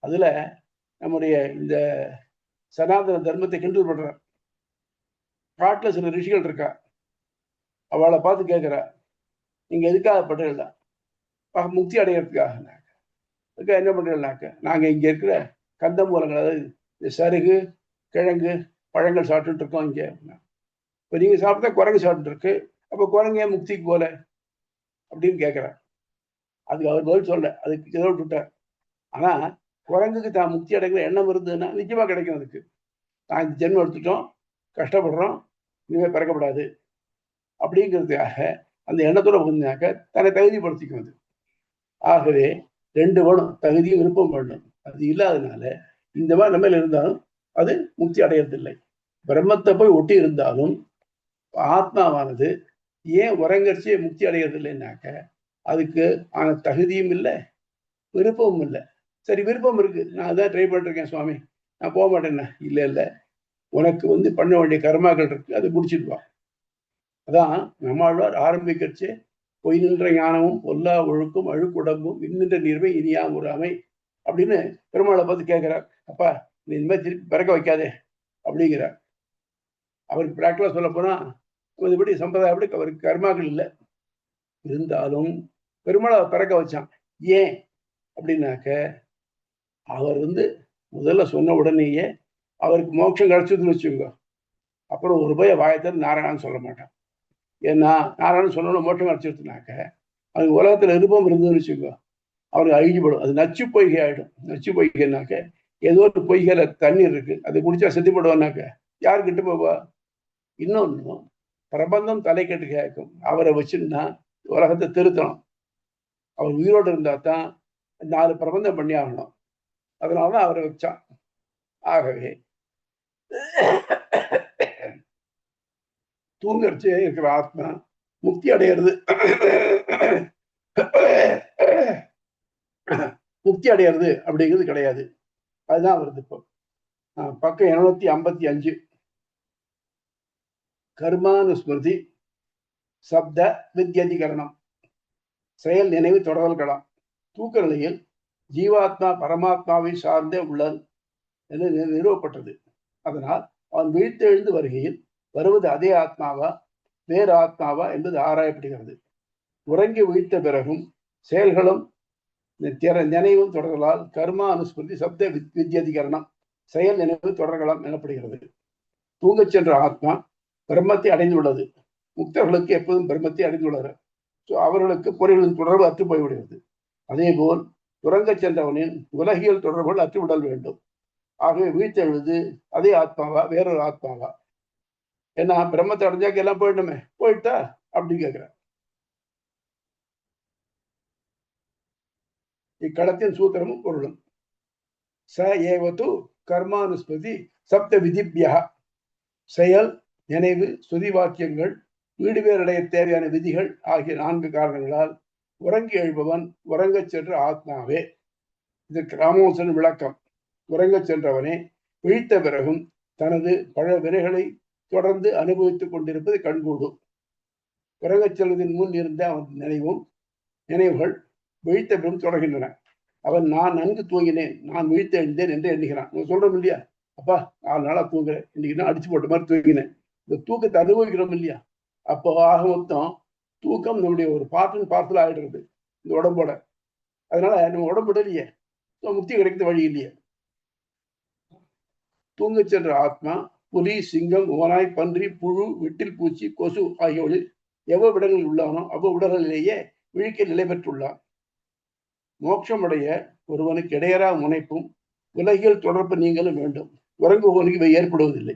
அதுல நம்முடைய இந்த சனாதன தர்மத்தை கிண்டல் பண்றார். காட்டுல சில ரிஷிகள் இருக்கா, அவளை பார்த்து கேட்கிறா, நீங்க எதுக்காக பண்றீங்களா? முக்தி அடைகிறதுக்காக. என்ன பண்றீங்கன்னாக்க, நாங்க இங்க இருக்கிற கந்தமூலங்கள், அதாவது இந்த சருகு, கிழங்கு, பழங்கள் சாப்பிட்டு இருக்கோம் இங்க. இப்ப நீங்க சாப்பிட்டா குரங்கு சாப்பிட்டு இருக்கு, அப்ப குரங்கு ஏன் முக்திக்கு போல அப்படின்னு கேட்கிறார். அதுக்கு அவர் பதில் சொல்ல, அதுக்கு ஏதோ விட்டார். ஆனா குரங்குக்கு தான் முக்தி அடைங்கிற எண்ணம் இருந்ததுன்னா நிச்சயமா கிடைக்கும். அதுக்கு நான் இந்த ஜென்மம் எடுத்துட்டோம், கஷ்டப்படுறோம், இனிமே பிறக்கப்படாது அப்படிங்கிறதுக்காக அந்த எண்ணத்தோட வந்தாக்க தன்னை தகுதிப்படுத்திக்கும். ஆகவே ரெண்டு வேணும், தகுதியும் விருப்பம் வேணும். அது இல்லாதனால இந்த மாதிரி நம்ம இருந்தாலும் அது முக்தி அடையறதில்லை. பிரம்மத்தை போய் ஒட்டி இருந்தாலும் ஆத்மாவானது ஏன் உறங்கரிச்சியே முக்தி அடையறதில்லைன்னாக்க, அதுக்கு ஆன தகுதியும் இல்லை, விருப்பமும் இல்லை. சரி, விருப்பம் இருக்கு, நான் அதான் ட்ரை பண்ணிருக்கேன் சுவாமி, நான் போக மாட்டேன்னா, இல்லை இல்லை, உனக்கு வந்து பண்ண வேண்டிய கர்மாக்கள் இருக்கு, அதை முடிச்சிடுவா. அதான் நம்மாழ்வார் ஆரம்பிக்கச்சே, பொய் நின்ற ஞானமும் பொல்லா ஒழுக்கும் அழுக்குடம்பும் இன்னின்ற நீர்மை இனியா உறாமை அப்படின்னு பெருமாளை பார்த்து கேட்கிறார். அப்பா, நீ இந்த மாதிரி திருப்பி பிறக்க வைக்காதே அப்படிங்கிறார். அவருக்கு பிராக்டிகலா சொல்ல போனா, இப்படி சம்பிரதாயம் அப்படி அவருக்கு கர்மாக்கள் இல்லை, இருந்தாலும் பெருமாளை பிறக்க வச்சான். ஏன் அப்படின்னாக்க, அவர் வந்து முதல்ல சொன்ன உடனேயே அவருக்கு மோட்சம் கிடைச்சதுன்னு வச்சுக்கோங்க, அப்புறம் ஒரு போய் வாயத்தில் நாராயணான்னு சொல்ல மாட்டான். ஏன்னா நாராயணன் சொன்னோட மோட்சம் கிடைச்சிருச்சுனாக்க, அது உலகத்துல விருப்பம் இருந்ததுன்னு வச்சுக்கோங்க, அவருக்கு அழிஞ்சுப்படும். அது நச்சு பொய்கை ஆயிடும். நச்சு பொய்கைனாக்க, ஏதோ ஒரு பொய்கையில தண்ணீர் இருக்கு, அது குடிச்சா செத்து போடுவானாக்க யாருக்கிட்ட போவா? இன்னொன்னும் பிரபந்தம் தலைக்கட்டு கேட்கும். அவரை வச்சுன்னா உலகத்தை திருத்தணும். அவர் உயிரோடு இருந்தா தான் 4 பிரபந்தம் பண்ணி ஆகணும். அதனாலதான் அவரை வச்சான். ஆகவே தூங்கறச்சே இருக்கிற ஆத்மா முக்தி அடையிறது முக்தி அடையிறது அப்படிங்கிறது கிடையாது. அதுதான் வருது. இப்போ பக்கம் 255, கர்மானுஸ்மிருதி சப்த வித்யதிகரணம், செயல் நினைவு தொடர்களாம். தூக்க நிலையில் ஜீவாத்மா பரமாத்மாவை சார்ந்தே உள்ளது என்று நிறுவப்பட்டது. அதனால் அவன் விழித்தெழுந்து வருகையில் வருவது அதே ஆத்மாவா வேறு ஆத்மாவா என்பது ஆராயப்படுகிறது. உறங்கி விழித்த பிறகும் செயல்களும் நினைவும் தொடர்களால் கர்மா அனுஸ்மிருதி சப்த வித்யதிகரணம், செயல் நினைவு தொடர்களாம் எனப்படுகிறது. தூங்கச் சென்ற ஆத்மா பிரம்மத்தை அடைந்துள்ளது. முக்தர்களுக்கு எப்போதும் பிரம்மத்தை அடைந்துள்ளனர். அவர்களுக்கு பொருள்களின் தொடர்பு அற்று போய்விடுகிறது. அதே போல் உறங்கச் சென்றவனின் உலகியல் தொடர்புகள் அற்றுவிடல் வேண்டும். ஆகவே வீழ்த்தெழுது அதே ஆத்மாவா வேறொரு ஆத்மாவா? ஏன்னா பிரம்மத்தை அடைஞ்சாக்க எல்லாம் போயிடணுமே, போயிட்டா அப்படி கேட்கிற. இக்களத்தின் சூத்திரமும் பொருளும் ச ஏவது கர்மானுஸ்மிருதி சப்த விதிபியா, செயல் நினைவு ஸ்ருதி வாக்கியங்கள் வீடு பேரடைய தேவையான விதிகள் ஆகிய 4 காரணங்களால் உறங்கி எழுபவன் உறங்கச் சென்ற ஆத்மாவே. இதற்கு ராமோசன் விளக்கம். உறங்கச் சென்றவனே விழித்த பிறகும் தனது பல வினைகளை தொடர்ந்து அனுபவித்துக் கொண்டிருப்பது கண்கூடும். உறங்கச் செல்வதன் முன் இருந்த அவன் நினைவுகள் விழித்த பிறகும் தொடர்கின்றன. அவன் நான் நன்கு தூங்கினேன், நான் விழித்து எழுந்தேன் என்று எண்ணுகிறான். சொல்றோம் இல்லையா, அப்பா 4 நாளா தூங்குறேன், இன்னைக்கு நான் அடிச்சு போட்ட மாதிரி தூங்கினேன். இந்த தூக்கத்தை அனுபவிக்கிறோம் இல்லையா, அப்போ ஆக மொத்தம் தூக்கம் நம்முடைய ஒரு பார்ட் பார்சல் ஆயிடுறது இந்த உடம்போட. அதனால நம்ம உடம்பு விடலையே, முக்தி கிடைக்கிறது வழி இல்லையே. தூங்கச் சென்ற ஆத்மா புலி, சிங்கம், ஓனாய், பன்றி, புழு, விட்டில் பூச்சி, கொசு ஆகியோரில் எவ்வளவு இடங்களில் உள்ளானோ அவ்வளவு உடல்களிலேயே விழிக்க நிலை பெற்றுள்ளான். மோட்சமடைய ஒருவனுக்கு இடையறா முனைப்பும் உலகியல் தொடர்பு நீங்களும் வேண்டும். உறங்குபவனுக்கு இவை ஏற்படுவதில்லை.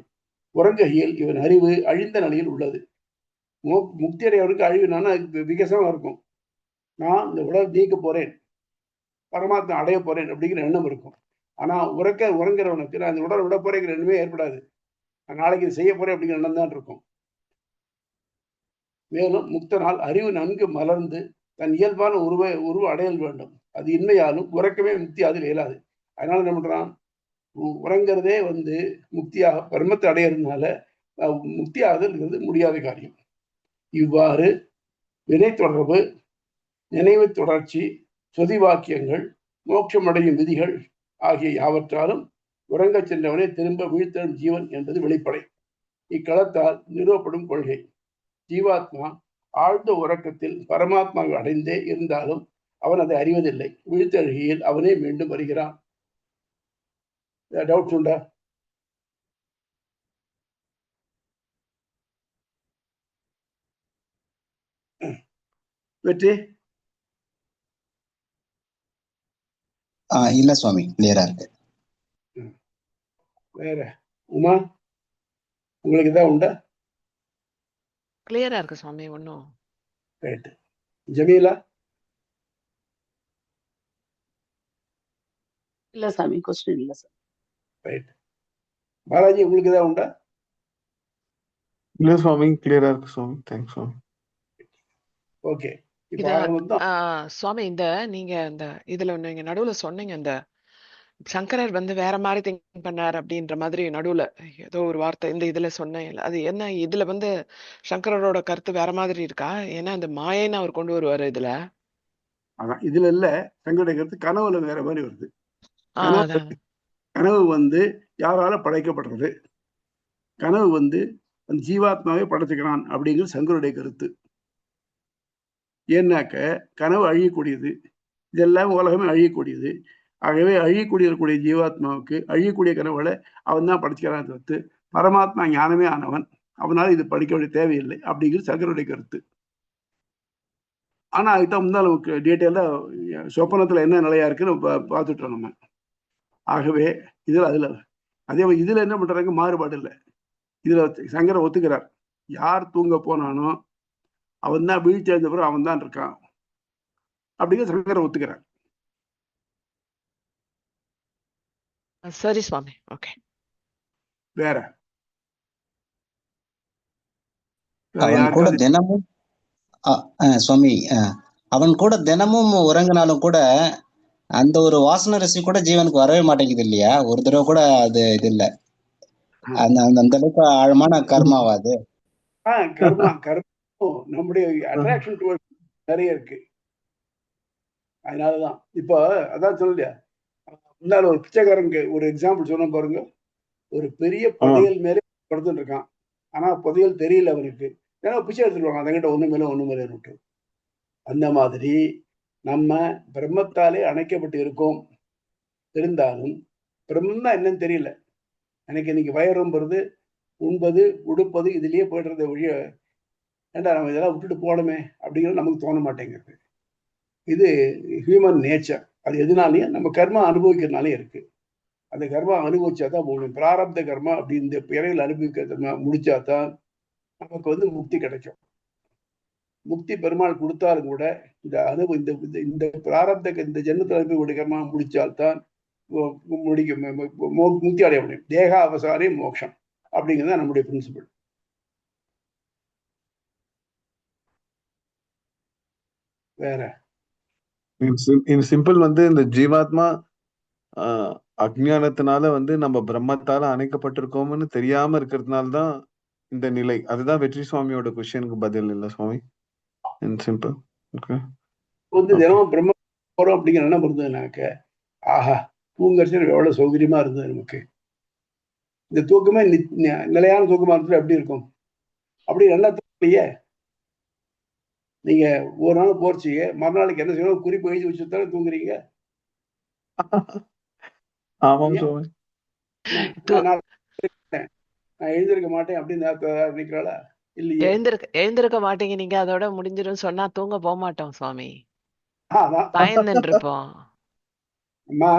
உறங்குகையில் இவன் அறிவு அழிந்த நிலையில் உள்ளது. முக்தி அடையவனுக்கு அழிவுனான விகசமா இருக்கும். நான் இந்த உடல் நீக்க போறேன், பரமாத்மா அடைய போறேன் அப்படிங்கிற எண்ணம் இருக்கும். ஆனா உறங்குறவனுக்கு நான் இந்த உடலை விட போறேங்கிற எண்ணமே ஏற்படாது. நான் நாளைக்கு இது செய்ய போறேன் அப்படிங்கிற எண்ணம் தான் இருக்கும். மேலும் முக்தனால் அறிவு நன்கு மலர்ந்து தன் இயல்பான உருவ அடையல் வேண்டும். அது இன்மையாலும் உறக்கமே முக்தி அதில் இயலாது. அதனால என்ன பண்றான், உறங்கிறதே முக்தியாக பரமத்தை அடையிறதுனால முக்தி ஆகுதல்ங்கிறது முடியாத காரியம். இவ்வாறு வினை தொடர்பு, நினைவு தொடர்ச்சி, சொதி வாக்கியங்கள், மோட்சமடையும் விதிகள் ஆகிய யாவற்றாலும் உறங்கச் சென்றவனே திரும்ப வீழ்த்தெழும் ஜீவன் என்பது வெளிப்படை. இக்களத்தால் நிறுவப்படும் கொள்கை. ஜீவாத்மா ஆழ்ந்த உறக்கத்தில் பரமாத்மாவை அடைந்தே இருந்தாலும் அவன் அதை அறிவதில்லை. விழித்தெழுகையில் அவனே மீண்டும் வருகிறான். டவுட்ஸ் உண்டா? வெற்றி? இல்ல சுவாமி, கிளியரா இருக்கு. வேற உமா, உங்களுக்கு தான் உண்டா? கிளியரா இருக்கு சுவாமி. ஒன்னும் ரைட். ஜமீலா? இல்ல சாமி, கொஸ்டின் இல்ல சார். ரைட். பாலாஜி, உங்களுக்கு தான் உண்டா? இல்ல சுவாமி, கிளியரா இருக்கு சுவாமி. தேங்க்ஸ் சுவாமி. ஓகே. இத சுவாமி, இந்த நீங்க இந்த இதுல நீங்க நடுவுல சொன்னீங்க, இந்த சங்கரர் வேற மாதிரி திங்க் பண்ணார் அப்படின்ற மாதிரி நடுவுல ஏதோ ஒரு வார்த்தை இந்த இதுல சொன்னேன். அது என்ன, இதுல சங்கரரோட கருத்து வேற மாதிரி இருக்கா? ஏன்னா இந்த மாயன்னு அவர் கொண்டு வருவாரு இதுல. அதான் இதுல இல்ல, சங்கருடைய கருத்து கனவுல வேற மாதிரி வருது. அதான். கனவு யாரால படைக்கப்படுறது, கனவு அந்த ஜீவாத்மாவே படைச்சுக்கிறான் அப்படிங்கிறது சங்கருடைய கருத்து. ஏன்னாக்க கனவு அழியக்கூடியது, இதெல்லாம் உலகமே அழியக்கூடியது. ஆகவே அழியக்கூடிய ஜீவாத்மாவுக்கு அழியக்கூடிய கனவுகளை அவன் தான் படைச்சுக்கிறான் தவிர்த்து பரமாத்மா ஞானமே ஆனவன், அவனால் இது படிக்க வேண்டிய தேவையில்லை அப்படிங்கிறது சங்கருடைய கருத்து. ஆனா அதுதான் முன்னாள் நமக்கு டீட்டெயிலா சொப்பனத்துல என்ன நிலையா இருக்குன்னு பார்த்துட்டோம் நம்ம. ஆகவே அதுல அதே இதுல என்ன பண்றாங்க, மாறுபாடு இல்லை. இதுல சங்கரர் ஒத்துக்கிறார், யார் தூங்க போனானோ அவன் தான் வீழ்ச்சி அடைந்த பிறகு அவன் தான் இருக்கான் அப்படிங்கிற சங்கரர் ஒத்துக்கிறார். சரி சுவாமி. ஓகே. வேற அவன் கூட தினமும் சுவாமி, அவன் கூட தினமும் உறங்கினாலும் கூட அந்த ஒரு வாசன ரசி கூட ஜீவனுக்கு வரவே மாட்டேங்குது இல்லையா? ஒரு தடவை கூட அது இது இல்ல. அந்த அளவுக்கு ஆழமான கர்மாவாது. கர்மா நம்முடைய அட்ராக்ஷன் நிறைய இருக்கு. அதனாலதான் இப்போ அதான் சொல்லலையா, முன்னால ஒரு பிச்சைக்காரங்க ஒரு எக்ஸாம்பிள் சொன்ன பாருங்க. ஒரு பெரிய புதையல் மேலே படுத்துட்டு இருக்கான், ஆனா புதையல் தெரியல அவனுக்கு. ஏன்னா பிச்சை எடுத்துருவாங்க, அதங்கிட்ட ஒண்ணு மேல விட்டு. அந்த மாதிரி நம்ம பிரம்மத்தாலே அணைக்கப்பட்டு இருக்கோம், இருந்தாலும் பிரம்மம் தான் என்னன்னு தெரியல. எனக்கு இன்னைக்கு வயறும்பது, உண்பது, உடுப்பது இதுலயே போயிடுறத ஒழிய ஏண்டா நம்ம இதெல்லாம் விட்டுட்டு போனோமே அப்படிங்கிறது நமக்கு தோண மாட்டேங்குது. இது ஹியூமன் நேச்சர். அது எதுனாலையும் நம்ம கர்மா அனுபவிக்கிறதுனாலே இருக்கு. அந்த கர்மா அனுபவிச்சாதான் போகணும். பிராரப்த கர்மா அப்படி இந்த பிறையில் அனுபவிக்கிறதுனா முடிச்சாதான் நமக்கு முக்தி கிடைக்கும். முக்தி பெருமாள் கொடுத்தாலும் கூட இந்த பிராரப்த இந்த ஜென்மத்தில் அனுபவிக்கூடிய கர்மா முடிச்சால்தான் முக்தி அடைய முடியும். தேக அவசாரே மோட்சம் அப்படிங்கிறது நம்முடைய பிரின்சிபல். வேற சிம்பிள் இந்த ஜீவாத்மா அஜ்ஞானத்தினால வந்து நம்ம பிரம்மத்தால அணைக்கப்பட்டிருக்கோம்னு தெரியாம இருக்கிறதுனால தான் இந்த நிலை. அதுதான் வெற்றி சுவாமியோட கொஸ்டினுக்கு பதில் இல்ல சுவாமி. In simple. ஓகே வந்து ஓகே தினமும் பிரம்ம போறோம் அப்படிங்கிற எண்ணம் இருந்ததுனாக்க, ஆஹா தூங்கறது எவ்வளவு சௌகரியமா இருந்தது நமக்கு. இந்த தூக்கமே நிலையான தூக்கமா இருந்தது எப்படி இருக்கும்? அப்படி நல்லா தூக்கலையே. நீங்க ஒரு நாள் போர்ச்சிங்க, மறுநாளைக்கு என்ன செய்யணும்? குறிப்பு எழுதி வச்சுதானே தூங்குறீங்க. ஆமாம் ஏன்? சுவாமி. நான் எழுந்திருக்க மாட்டேன் அப்படின்னு நினைக்கிறாளா? இல்லையே. எழுந்திருக்க மாட்டீங்க நீங்க, அதோட முடிஞ்சிடும் சொன்னா தூங்க போக மாட்டோம் சுவாமி. அதான் பயந்துட்டு இருப்போம். அம்மா,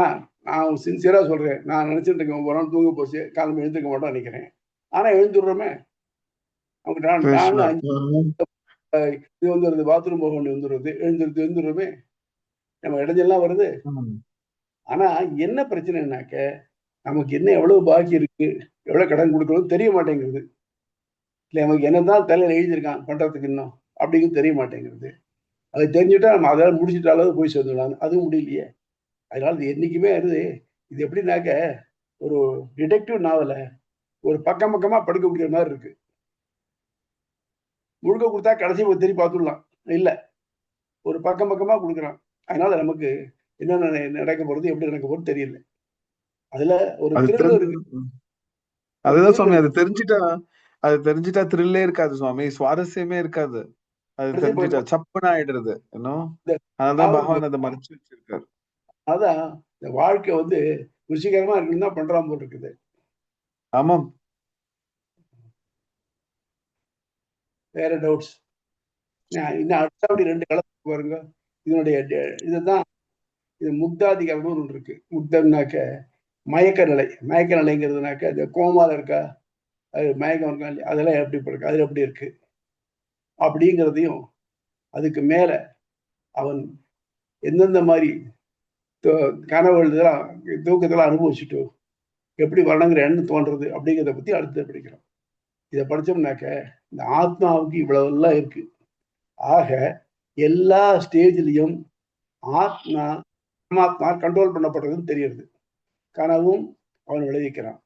நான் சின்சியரா சொல்றேன். நான் நினைச்சிட்டு இருக்கேன் ஒரு நாள் தூங்க போச்சு, காலம்பு எழுந்திருக்க மாட்டோம் நினைக்கிறேன். ஆனா எழுந்துடுறோமே. அவங்க கிருஷ்ணா. இது வந்துடுது, பாத்ரூம் போக வேண்டி வந்துடுறது, எழுந்துருமே. நம்ம இடைஞ்செல்லாம் வருது. ஆனா என்ன பிரச்சனைனாக்க, நமக்கு என்ன எவ்வளவு பாக்கி இருக்கு, எவ்வளவு கடன் கொடுக்கணும் தெரிய மாட்டேங்கிறது. இல்ல நமக்கு என்னதான் தலையில எழுதியிருக்கான் பண்றதுக்கு இன்னும் அப்படிங்கிறது தெரிய மாட்டேங்கிறது. அதை தெரிஞ்சுட்டா நம்ம அதாவது முடிச்சுட்டாலும் போய் சேர்ந்துடலாம். அதுவும் முடியலையே. அதனால இது என்னைக்குமே இது எப்படின்னாக்க, ஒரு டிடெக்டிவ் நாவல ஒரு பக்கம் பக்கமா படுக்க முடிக்கிற மாதிரி இருக்கு. முழுக்க கொடுத்தா கடைசி திருப்பி பார்த்துடலாம். இல்ல, ஒரு பக்கம் பக்கமா கொடுக்குறான். அதனால நமக்கு என்ன நடக்க போறது, எப்படி நடக்க போறது தெரியல. அதுல ஒரு அது த்ரில் இருக்கு. அதுதான் சுவாமி. அது தெரிஞ்சிட்டா த்ரில்லே இருக்காது சுவாமி, சுவாரஸ்யமே இருக்காது. அது தெரிஞ்சிட்டா சப்புன்னு ஆயிடுறது. அதனாலதான் பகவான் அதை மறைச்சு வச்சிருக்காரு. அதான் இந்த வாழ்க்கை ருசிகரமா இருக்குன்னு தான் பண்றான் போல் இருக்குது. ஆமாம். வேற டவுட்ஸ்? இன்னும் அடுத்தபடி 2 கலந்து பாருங்க. இதனுடைய இதுதான் இது முக்தாதிகாரம்னு ஒன்று இருக்கு. முக்தம்னாக்க மயக்க நிலை. மயக்க நிலைங்கிறதுனாக்க இந்த கோமால இருக்கா, அது மயக்கம் இருக்கா இல்லையா, அதெல்லாம் எப்படி இருக்கு, அதுல எப்படி இருக்கு அப்படிங்கிறதையும், அதுக்கு மேல அவன் எந்தெந்த மாதிரி கனவுகள் இதெல்லாம் தூக்கத்தெல்லாம் அனுபவிச்சுட்டு எப்படி வரணுங்கிற எண்ணம் தோன்றது அப்படிங்கிறத பத்தி அடுத்து படிக்கிறோம். இதை படிச்சோம்னாக்க இந்த ஆத்மாவுக்கு இவ்வளவு எல்லாம் இருக்கு. ஆக எல்லா ஸ்டேஜ்லயும் ஆத்மா பரமாத்மா கண்ட்ரோல் பண்ணப்படுறதுன்னு தெரியுது. கனவும் அவன் விளைவிக்கிறான்,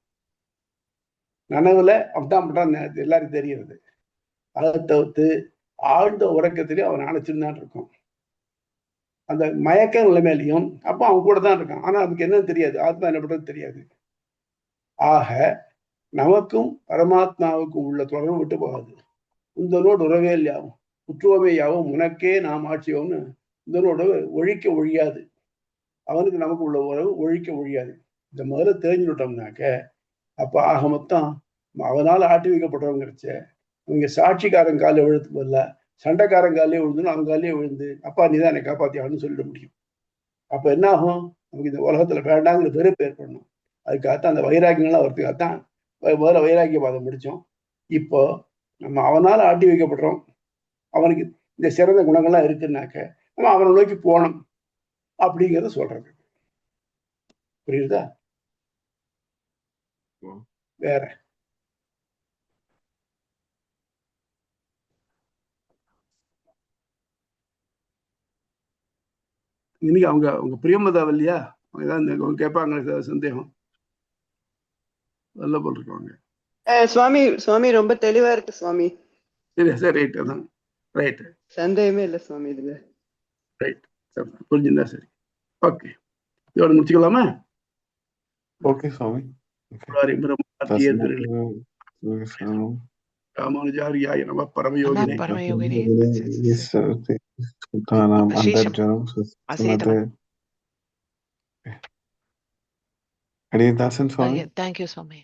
நனவுல அப்படிதான் பண்றான் எல்லாருக்கும் தெரியுது. அதை தவிர்த்து ஆழ்ந்த உறக்கத்திலே அவன் அணைச்சுன்னு தான் இருக்கும். அந்த மயக்க நிலைமையிலையும் அப்போ அவன் கூட தான் இருக்கான். ஆனா அதுக்கு என்னன்னு தெரியாது, ஆத்மா என்ன பண்றது தெரியாது. ஆக நமக்கும் பரமாத்மாவுக்கும் உள்ள தொடர்பு விட்டு போகாது. உந்தனோடு உறவே இல்லையாவும் உற்றுவமையாவும் உனக்கே நாம் ஆட்சியோம்னு இதனோட ஒழிக்க ஒழியாது. அவனுக்கு நமக்கு உள்ள உறவு ஒழிக்க ஒழியாது. இந்த முதல்ல தெரிஞ்சுட்டோம்னாக்க அப்ப ஆக மொத்தம் அவனால ஆட்டி வைக்கப்பட்டவங்கிறச்ச இவங்க சாட்சிக்காரன் காலில் விழுத்து போல சண்டைக்காரன் காலையே விழுந்துன்னு அவங்க காலையே விழுந்து அப்பா நீ தான் என்னை காப்பாத்தியான்னு சொல்லிட முடியும். அப்ப என்ன ஆகும், நமக்கு இந்த உலகத்துல வேண்டாங்கிற வெறுப்பு ஏற்படணும். அதுக்காகத்தான் அந்த வைராக்கியங்கள்லாம் வரதுக்காகத்தான் முதல்ல வைராக்கியவாதம் முடிச்சோம். இப்போ நம்ம அவனால ஆட்டி வைக்கப்படுறோம், அவனுக்கு இந்த சிறந்த குணங்கள்லாம் இருக்குன்னாக்க நம்ம அவனை நோக்கி போகணும் அப்படிங்கிறத சொல்றது. புரியுதா? வேற இன்னைக்கு அவங்க பிரியமதாவ இல்லையா, அவங்க ஏதாவது கேட்பாங்க சந்தேகம் நல்ல போல் இருக்கவங்க. சுவாமி சுவாமி ரொம்ப தெளிவா இருக்கு சுவாமி. சரி சரி, ரைட், அதான் ரைட், சந்தேகமே இல்லை சுவாமி இதுல. ரைட், புரிஞ்சுதா? சரி, ஓகே, இதோட முடிச்சுக்கலாமா? ஓகே சுவாமி. ராமானுஜாரியாய நம பரமயோகினே பரமயோகினே அடியதாசன் சுவாமி. தேங்க்யூ சுவாமி.